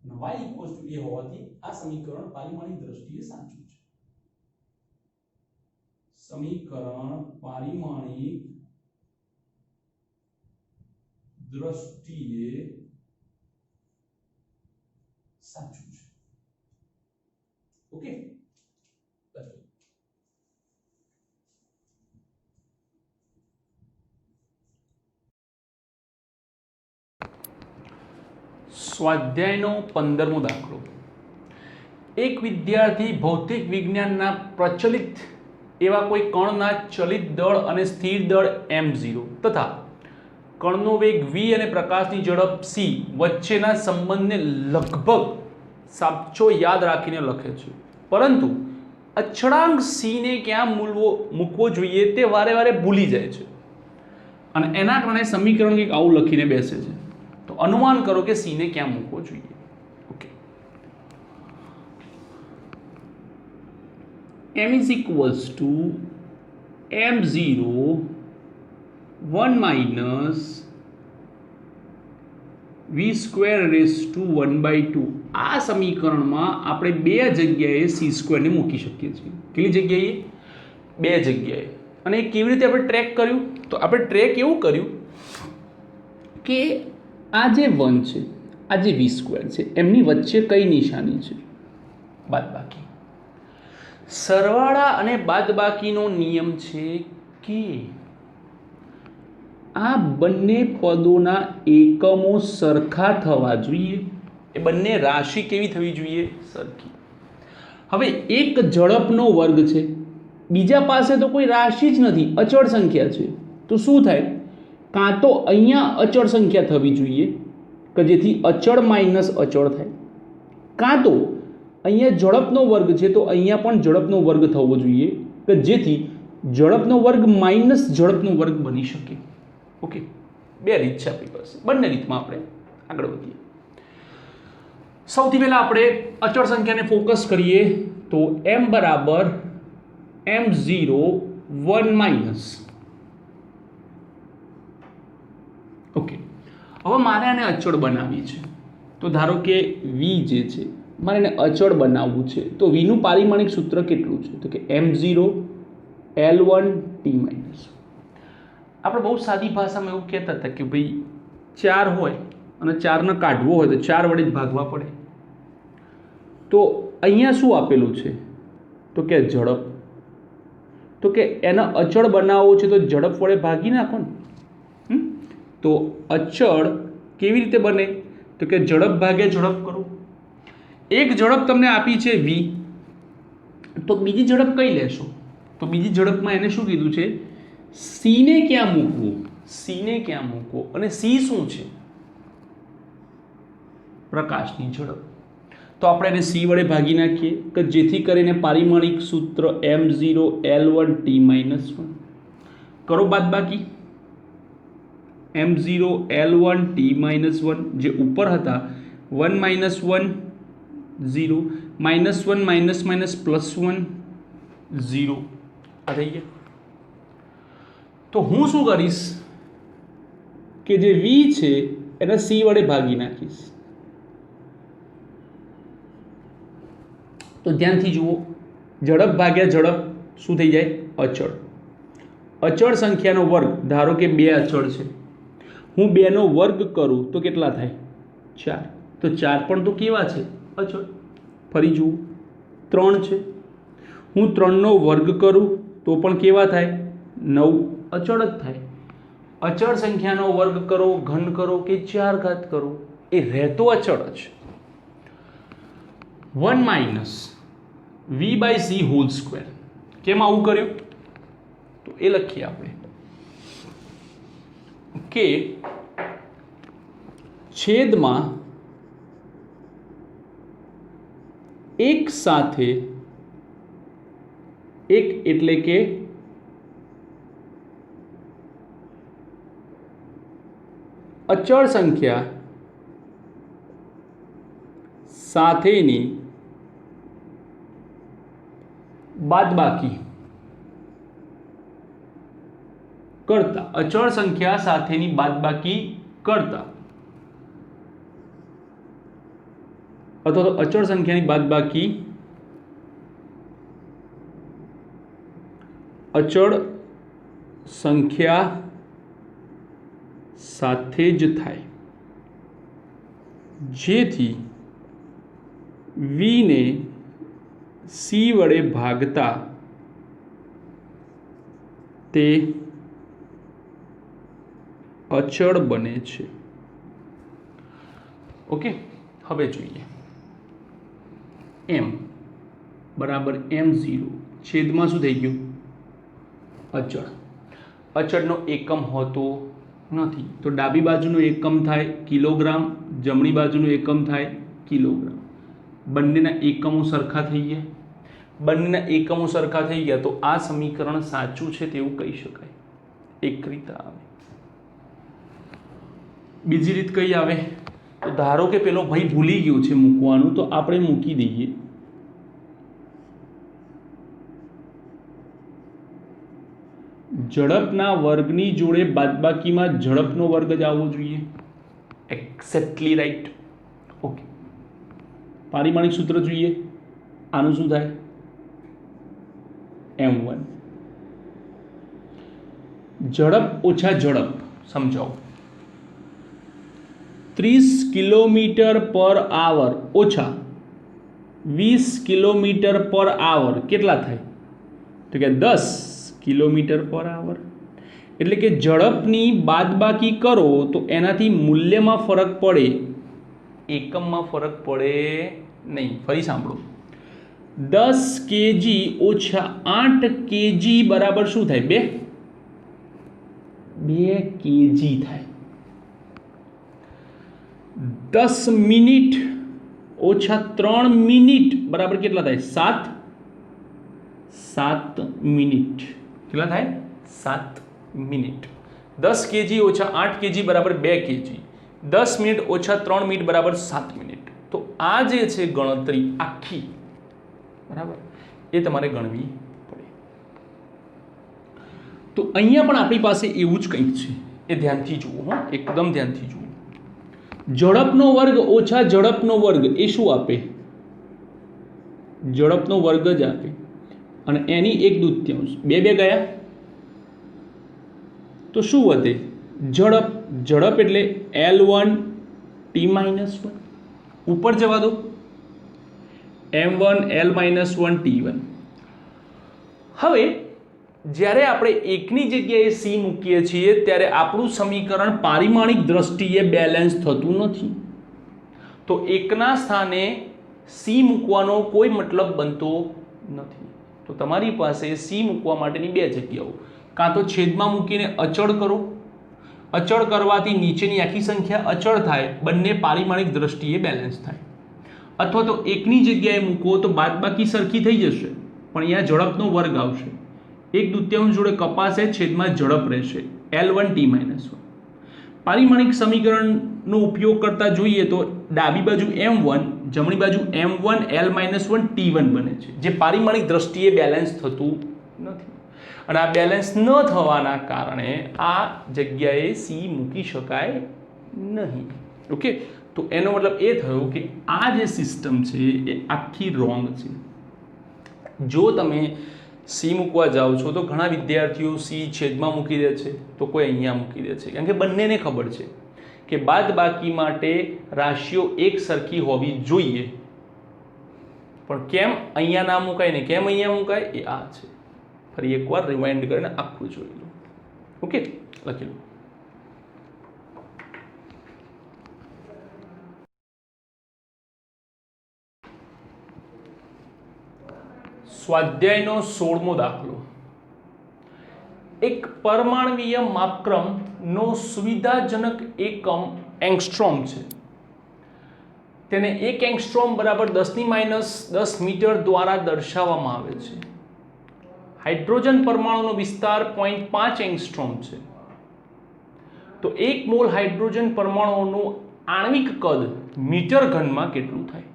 અને y equals to a હોવાથી આ સમીકરણ પારિમાણિક દ્રષ્ટિએ સાચું છે. સમીકરણ પારિમાણિક દ્રષ્ટિએ સાચું છે. ઓકે, સ્વાધ્યાયનો 15મો દાખલો. એક વિદ્યાર્થી ભૌતિક વિજ્ઞાનના પ્રચલિત એવા કોઈ કણના ચલિત દળ અને સ્થિર દળ m0 તથા કણનો વેગ v અને પ્રકાશની ઝડપ c વચ્ચેના સંબંધને લગભગ સાચો યાદ રાખીને લખે છે, પરંતુ અચળાંક c ને ક્યાં મૂકવો જોઈએ તે વારે વારે ભૂલી જાય છે અને એના કારણે સમીકરણ કંઈક આવું લખીને બેસે છે. તો અનુમાન કરો કે c ને ક્યાં મૂકવો જોઈએ. Okay, m is equals to m0 1 minus v square raised to 1/2. આ સમીકરણમાં આપણે બે જગ્યાએ c² ને મૂકી શકીએ છીએ. કેટલી જગ્યાએ? બે જગ્યાએ. અને કેવી રીતે આપણે ટ્રેક કર્યું? તો આપણે ટ્રેક એવું કર્યું કે આ જે 1 છે, આ જે v² છે, એમની વચ્ચે કઈ નિશાની છે? બાદબાકી. સરવાળા અને બાદબાકીનો નિયમ છે કે આ બંને પદોના એકમો સરખા થવા જોઈએ. એ બંને રાશિ કેવી થવી જોઈએ? સરખી. હવે એક ઝડપનો વર્ગ છે, બીજા પાસે તો કોઈ રાશિ જ નથી, અચળ સંખ્યા છે. તો શું થાય? કાં તો અહીંયા અચળ સંખ્યા થવી જોઈએ કે જેથી અચળ માઇનસ અચળ થાય, કાં તો અહીંયા ઝડપનો વર્ગ છે તો અહીંયા પણ ઝડપનો વર્ગ થવો જોઈએ કે જેથી ઝડપનો વર્ગ માઇનસ ઝડપનો વર્ગ બની શકે. ઓકે, બે રીત છે આપણી પાસે, બંને રીતમાં આપણે આગળ વધીએ. સૌથી પહેલાં આપણે અચળ સંખ્યાને ફોકસ કરીએ તો m બરાબર m0 1 માઇનસ. ઓકે, હવે મારે આને અચળ બનાવવી છે, તો ધારો કે v જે છે મારે એને અચળ બનાવવું છે, તો vનું પારિમાણિક સૂત્ર કેટલું છે? તો કે m0 L1 t માઇનસ. આપણે બહુ સાદી ભાષામાં એવું કહેતા હતા કે ભાઈ 4 હોય અને 4ને કાઢવો હોય તો 4 વડે જ ભાગવા પડે. તો અહીંયા શું આપેલું છે? તો કે ઝડપ. તો કે એને અચળ બનાવવો છે તો ઝડપ વડે ભાગી નાખો ને. તો અચળ કેવી રીતે બને? તો કે ઝડપ ભાગ્યા ઝડપ કરો. એક ઝડપ તમને આપી છે v, તો બીજી ઝડપ કઈ લેશો? તો બીજી ઝડપમાં એને શું કીધું છે? c ને ક્યાં મૂકવું? c ને ક્યાં મૂકવો? અને c શું છે? પ્રકાશની ઝડપ. તો આપણે એને c વડે ભાગી નાખીએ કે જેથી કરીને પારિમાણિક સૂત્ર m0 L1 t માઇનસ 1 કરો બાદબાકી. m0 L1 t માઇનસ 1 જે ઉપર હતા 1 minus 1 0 minus 1 minus minus plus 1 0 આ થઈ ગયા. તો હું શું કરીશ કે જે v છે એને c વડે ભાગી નાખીશ. તો ધ્યાનથી જુઓ, ઝડપ ભાગ્યા ઝડપ શું થઈ જાય? અચળ. અચળ સંખ્યાનો વર્ગ, ધારો કે 2 અચળ છે, હું 2 નો વર્ગ કરું તો કેટલા થાય? 4. તો 4 પણ તો કેવા છે? અચળ. ફરી જુઓ, 3 છે, હું 3 નો વર્ગ કરું તો પણ કેવા થાય? 9. અચળ જ થાય. અચળ સંખ્યાનો વર્ગ કરો, ઘન કરો કે 4 ઘાત કરો, એ રહેતો અચળ જ. 1 માઇનસ v/c હોલ સ્ક્વેર. કેમ આવું કર્યું? તો એ લખીએ આપણે કે છેદમાં એક સાથે એક એટલે કે અચળ સંખ્યા સાથેની બાદબાકી કરતા, અચળ સંખ્યા સાથેની બાદબાકી કરતા અથવા તો અચળ સંખ્યાની બાદબાકી અચળ સંખ્યા સાથે જ થાય, જેથી v ને c વડે ભાગતા તે અચળ બને છે. ઓકે, હવે જોઈએ m બરાબર m0 છેદમાં શું થઈ ગયું? અચળ. અચળનો એકમ હોતો નથી, તો ડાબી બાજુનો એકમ થાય કિલોગ્રામ, જમણી બાજુનો એકમ થાય કિલોગ્રામ. બંનેના એકમો સરખા થઈ ગયા. બંનેના એકમો સરખા થઈ ગયા તો આ સમીકરણ સાચું છે તેવું કહી શકાય. એક રીત આવે. બીજી રીત કઈ આવે? તો ધારો કે પેલો ભાઈ ભૂલી ગયો છે મૂકવાનું, તો આપણે મૂકી દઈએ. ઝડપના વર્ગની જોડે બાદબાકીમાં ઝડપનો વર્ગ જ આવવો જોઈએ. Exactly right. ઓકે, પારિમાણિક સૂત્ર જોઈએ. આનું શું થાય? m1. ઝડપ ઓછા ઝડપ સમજાવો. 30 કિલોમીટર પર આવર ઓછા 20 કિલોમીટર પર આવર કેટલા થાય? તો કે 10 કિલોમીટર પર આવર. એટલે કે ઝડપની બાદબાકી કરો તો એનાથી મૂલ્યમાં ફરક પડે, એકમમાં ફરક પડે નહીં. ફરી સાંભળો, 10 kg ઓછા 8 kg બરાબર શું થાય? 2 kg થાય. 10 મિનિટ ઓછા 3 મિનિટ બરાબર કેટલા થાય? 7 મિનિટ. કેટલા થાય? 7 મિનિટ. 10 kg ઓછા 8 kg બરાબર 2 kg, 10 મિનિટ ઓછા 3 મિનિટ બરાબર 7 મિનિટ. તો આ જે છે ગણતરી આખી, બરાબર, એ તમારે ગણવી પડે. તો અહીંયા પણ આપણી પાસે એવું જ કંઈક છે, એ ધ્યાનથી જુઓ. હો, એકદમ ધ્યાનથી જુઓ. ઝડપનો વર્ગ ઓછા ઝડપનો વર્ગ એ શું આપે? ઝડપનો વર્ગ જ આપે. અને એની 1/2. બે ગયા તો શું વધે? ઝડપ. ઝડપ એટલે L1 T-1. ઉપર જવા દો, M1 L-1 T1. હવે જ્યારે આપણે એકની જગ્યાએ C મૂકીએ છીએ ત્યારે આપણું સમીકરણ પારિમાણિક દ્રષ્ટિએ બેલેન્સ થતું નથી. તો એકના સ્થાને C મૂકવાનો કોઈ મતલબ બનતો નથી. તો તમારી પાસે C મૂકવા માટેની બે જગ્યાઓ, કાં તો છેદમાં મૂકીને અચળ કરો, અચળ કરવાથી નીચેની આખી સંખ્યા અચળ થાય, બંને પારિમાણિક દ્રષ્ટિએ બેલેન્સ થાય, અથવા તો એકની જગ્યાએ મૂકો તો બાદબાકી સરખી થઈ જશે, પણ અહીંયા ઝડપનો વર્ગ આવશે, 1/2 જોડે કપાશે, છેદમાં ઝડપ રહેશે, L1 T-1. પારિમાણિક સમીકરણનો ઉપયોગ કરતા જોઈએ તો ડાબી બાજુ M1, જમણી બાજુ M1 L-1 T1 બને છે, જે પારિમાણિક દ્રષ્ટિએ બેલેન્સ થતું નથી. અને આ બેલેન્સ ન થવાના કારણે આ જગ્યાએ C મૂકી શકાય નહીં. ઓકે, તો એનો મતલબ એ થયો કે આ જે સિસ્ટમ છે એ આખી રોંગ છે. જો તમે C મૂકવા જાઓ છો તો ઘણા વિદ્યાર્થીઓ C છેદમાં મૂકી દે છે, તો કોઈ અહીંયા મૂકી દે છે, કારણ કે બંનેને ખબર છે કે બાદબાકી માટે રાશિઓ એક સરખી હોવી જોઈએ. પણ કેમ અહીંયા ના મુકાય ને કેમ અહીંયા મુકાય એ આ છે. ફરી એકવાર રિવાઇન્ડ કરીને આખું જોઈ લો. ઓકે, લખી લો. સ્વાધ્યાયનો 16મો દાખલો. એક પરમાણવીય માપક્રમનો સુવિધાજનક એકમ એંગસ્ટ્રોમ છે. તેને 1 એંગસ્ટ્રોમ બરાબર 10⁻10 મીટર દ્વારા દર્શાવવામાં આવે છે. હાઇડ્રોજન પરમાણુનો વિસ્તાર 0.5 એંગસ્ટ્રોમ છે. તો 1 મોલ હાઇડ્રોજન પરમાણુઓનું આણ્વિક કદ મીટર ઘનમાં કેટલું થાય?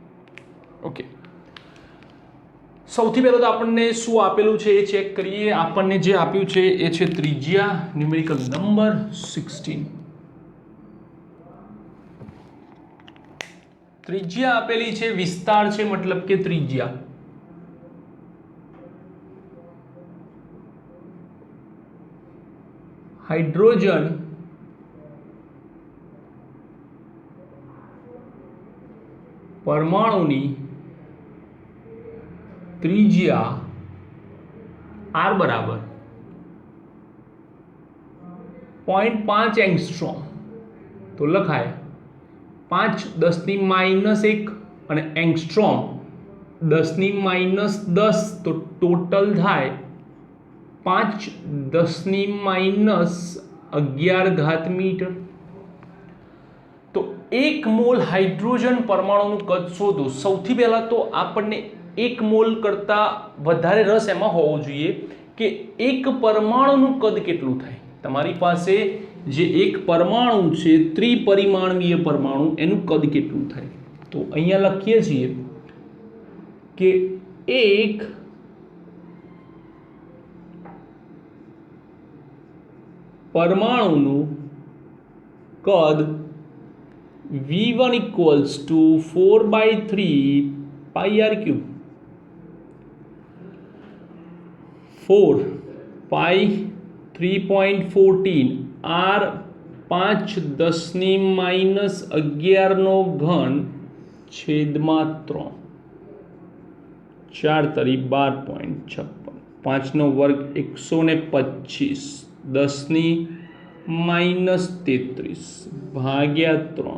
ઓકે, સૌથી પહેલાં તો આપણને શું આપેલું છે એ ચેક કરીએ. આપણને જે આપ્યું છે એ છે ત્રિજ્યા, ન્યુમેરિકલ નંબર 16. ત્રિજ્યા આપેલી છે, વિસ્તાર છે મતલબ કે ત્રિજ્યા. હાઇડ્રોજન પરમાણુની ત્રિજ્યા R બરાબર 0.5 એંગસ્ટ્રોમ. તો લખાય 5×10⁻1 અને એંગસ્ટ્રોમ 10⁻10, તો ટોટલ થાય 5×10⁻11 મીટર. તો 1 મોલ હાઇડ્રોજન પરમાણુનું કદ શોધો. સૌથી પહેલાં તો આપણને 1 મોલ કરતાં વધારે રસ એમાં હોવો જોઈએ કે એક પરમાણુનું કદ કેટલું થાય. તમારી પાસે જે એક પરમાણુ છે, ત્રિપરિમાણીય પરમાણુ, એનું કદ કેટલું થાય? તો અહીંયા લખીએ છીએ કે એક પરમાણુનું કદ V1 = 4/3πr³. 4π3.14 R 5×10⁻11 છેદમાં 3, 4 × 12.56, 5 નો વર્ગ 125, 10⁻33 ભાગ્યા 3.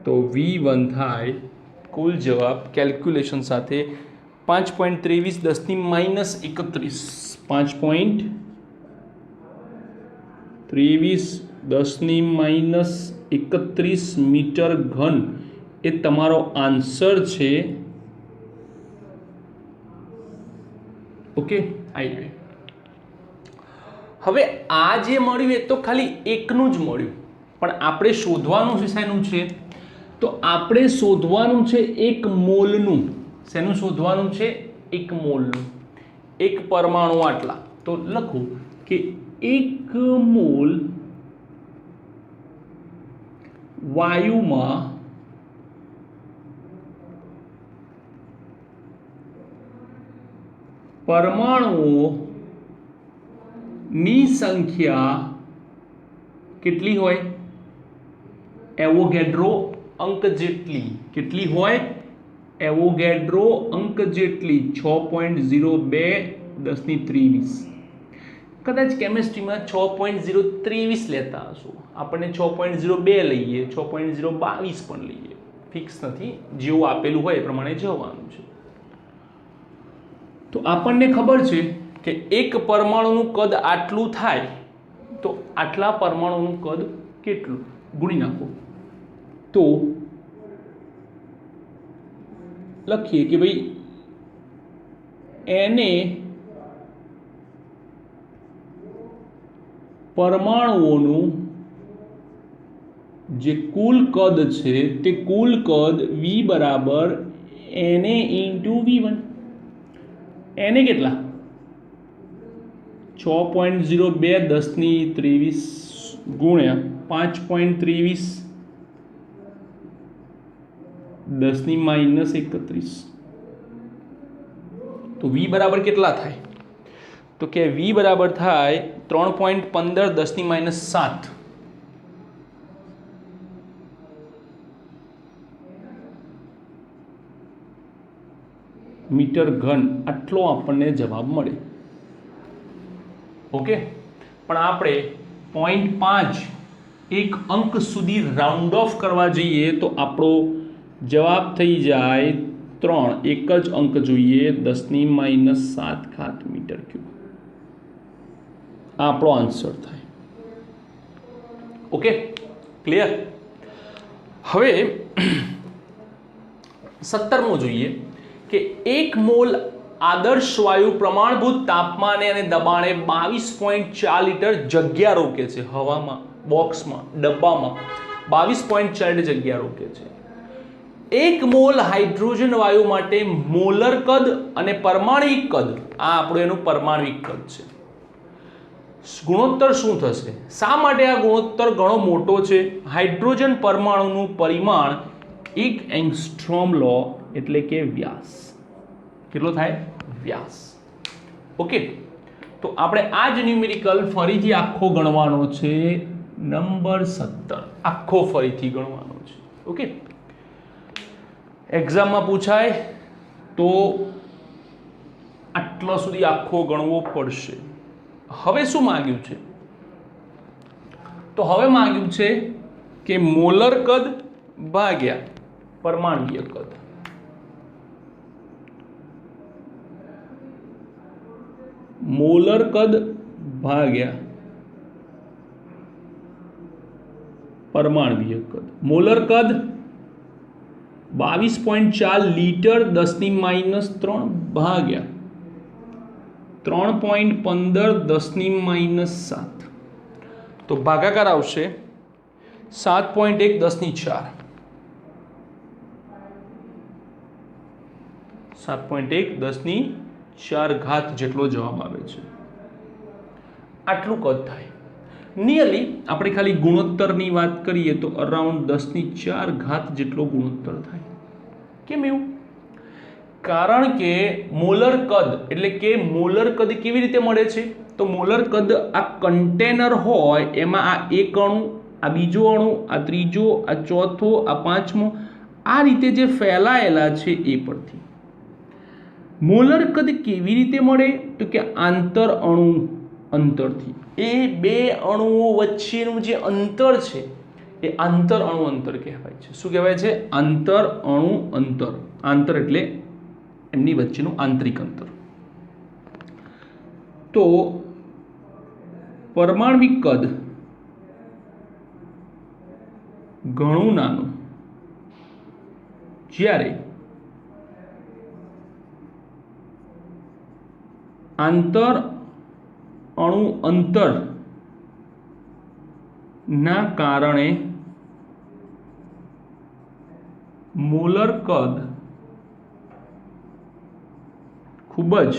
તો V1 થાય કુલ જવાબ કેલ્ક્યુલેશન સાથે 5.23 10⁻31, 5.23 10⁻31 મીટર ઘન એ તમારો આન્સર છે. ઓકે, આવી ગઈ. હવે આ જે મળ્યું એ તો ખાલી એકનું જ મળ્યું, પણ આપણે શોધવાનું છે શેનું છે? તો આપણે શોધવાનું છે એક મોલનું. શેનું શોધવાનું છે? એક મોલનું. એક પરમાણુ આટલા, તો લખું કે 1 મોલ વાયુમાં પરમાણુઓની સંખ્યા કેટલી હોય? એવોગેડ્રો અંક જેટલી. કેટલી હોય? એવોગેડ્રો અંક જેટલી. 6.02 1023. કદાચ કેમિસ્ટ્રીમાં 6.023 લેતા હશો, આપણને 6.02 લઈએ, 6.022 પણ લઈએ, ફિક્સ નથી, જેવું આપેલું હોય એ પ્રમાણે જવાનું છે. તો આપણને ખબર છે કે એક પરમાણુનું કદ આટલું થાય, તો આટલા પરમાણુનું કદ કેટલું? ગુણી નાખો. તો લખીએ કે ભાઈ એને પરમાણુઓનું જે કુલ કદ છે તે કુલ કદ V બરાબર Na ઇન્ટુ V1. એને કેટલા? 6.02 1023 ગુણ્યા 5.23 10-31. તો V બરાબર કેટલા થાય? તો કે V બરાબર થાય 3.15 10-7 મીટર ઘન. આટલો આપણને જવાબ મળે. ઓકે, પણ આપણે 0.5 એક અંક સુધી રાઉન્ડ ઓફ કરવા જઈએ તો આપણો જવાબ થઈ જાય 3. એક જ અંક જોઈએ, 10-7 મીટર ક્યુબ. આ આપણો આન્સર થાય. Okay, clear? હવે 17મો જોઈએ કે 1 મોલ આદર્શ વાયુ પ્રમાણભૂત તાપમાને અને દબાણે 22.4 લિટર જગ્યા રોકે છે. હવામાં, બોક્સમાં, ડબ્બામાં 22.4 લિટર જગ્યા રોકે છે. 1 મોલ હાઇડ્રોજન વાયુ માટે મોલર કદ અને પરમાણ્વિક કદ, આ આપણું એનું પરમાણ્વિક કદ છે. ગુણોત્તર શું થશે? શા માટે આ ગુણોત્તર ઘણો મોટો છે? હાઇડ્રોજન પરમાણુનું પરિમાણ 1 એંગસ્ટ્રોમ લો, એટલે કે વ્યાસ. કેટલો થાય? વ્યાસ. ઓકે, તો આપણે આ જ ન્યુમેરિકલ ફરીથી આખો ગણવાનો છે. નંબર 17 આખો ફરીથી ગણવાનો છે. ઓકે, એક્ઝામમાં પૂછાય તો આટલા સુધી આખો ગણવો પડશે. હવે શું માંગ્યું છે? તો હવે માંગ્યું છે કે મોલર કદ ભાગ્યા પરમાણ્વીય કદ. મોલર કદ ભાગ્યા પરમાણ્વીય કદ. મોલર કદ 22.4 લિટર 10-3 ભાગ્યા 3.15 10-7. તો ભાગાકાર આવશે 7.1 10-4. 7.1 10-4 ઘાત જેટલો જવાબ આવે છે. આટલું કદ થાય. નિયરલી આપણે ખાલી ગુણોત્તરની વાત કરીએ તો અરાઉન્ડ 10-4 ઘાત જેટલો ગુણોત્તર થાય. કેમ એવું? કારણ કે મોલર કદ, એટલે કે મોલર કદ કેવી રીતે મળે છે? તો મોલર કદ આ કન્ટેનર હોય એમાં આ એક અણુ, આ બીજો અણુ, આ ત્રીજો, આ ચોથો, આ પાંચમો, આ રીતે જે ફેલાયેલા છે એ પરથી. મોલર કદ કેવી રીતે મળે? તો કે આંતર અણુ અંતરથી. એ બે અણુઓ વચ્ચેનું જે અંતર છે એ આંતર અણુ અંતર કહેવાય છે. શું કહેવાય છે? આંતર અણુ અંતર. આંતર એટલે એમની વચ્ચેનું આંતરિક અંતર. તો પરમાણ્વિક કદ ઘણું નાનું જ્યારે આંતર અણુ અંતર ના કારણે મોલર કદ ખૂબ જ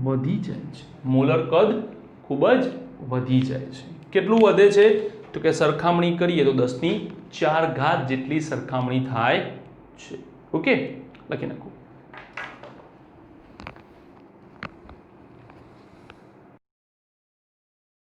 વધી જાય છે. મોલર કદ ખૂબ જ વધી જાય છે. કેટલું વધે છે તો કે સરખામણી કરીએ તો 10⁴ જેટલી સરખામણી થાય છે. ઓકે, લખી નાખો.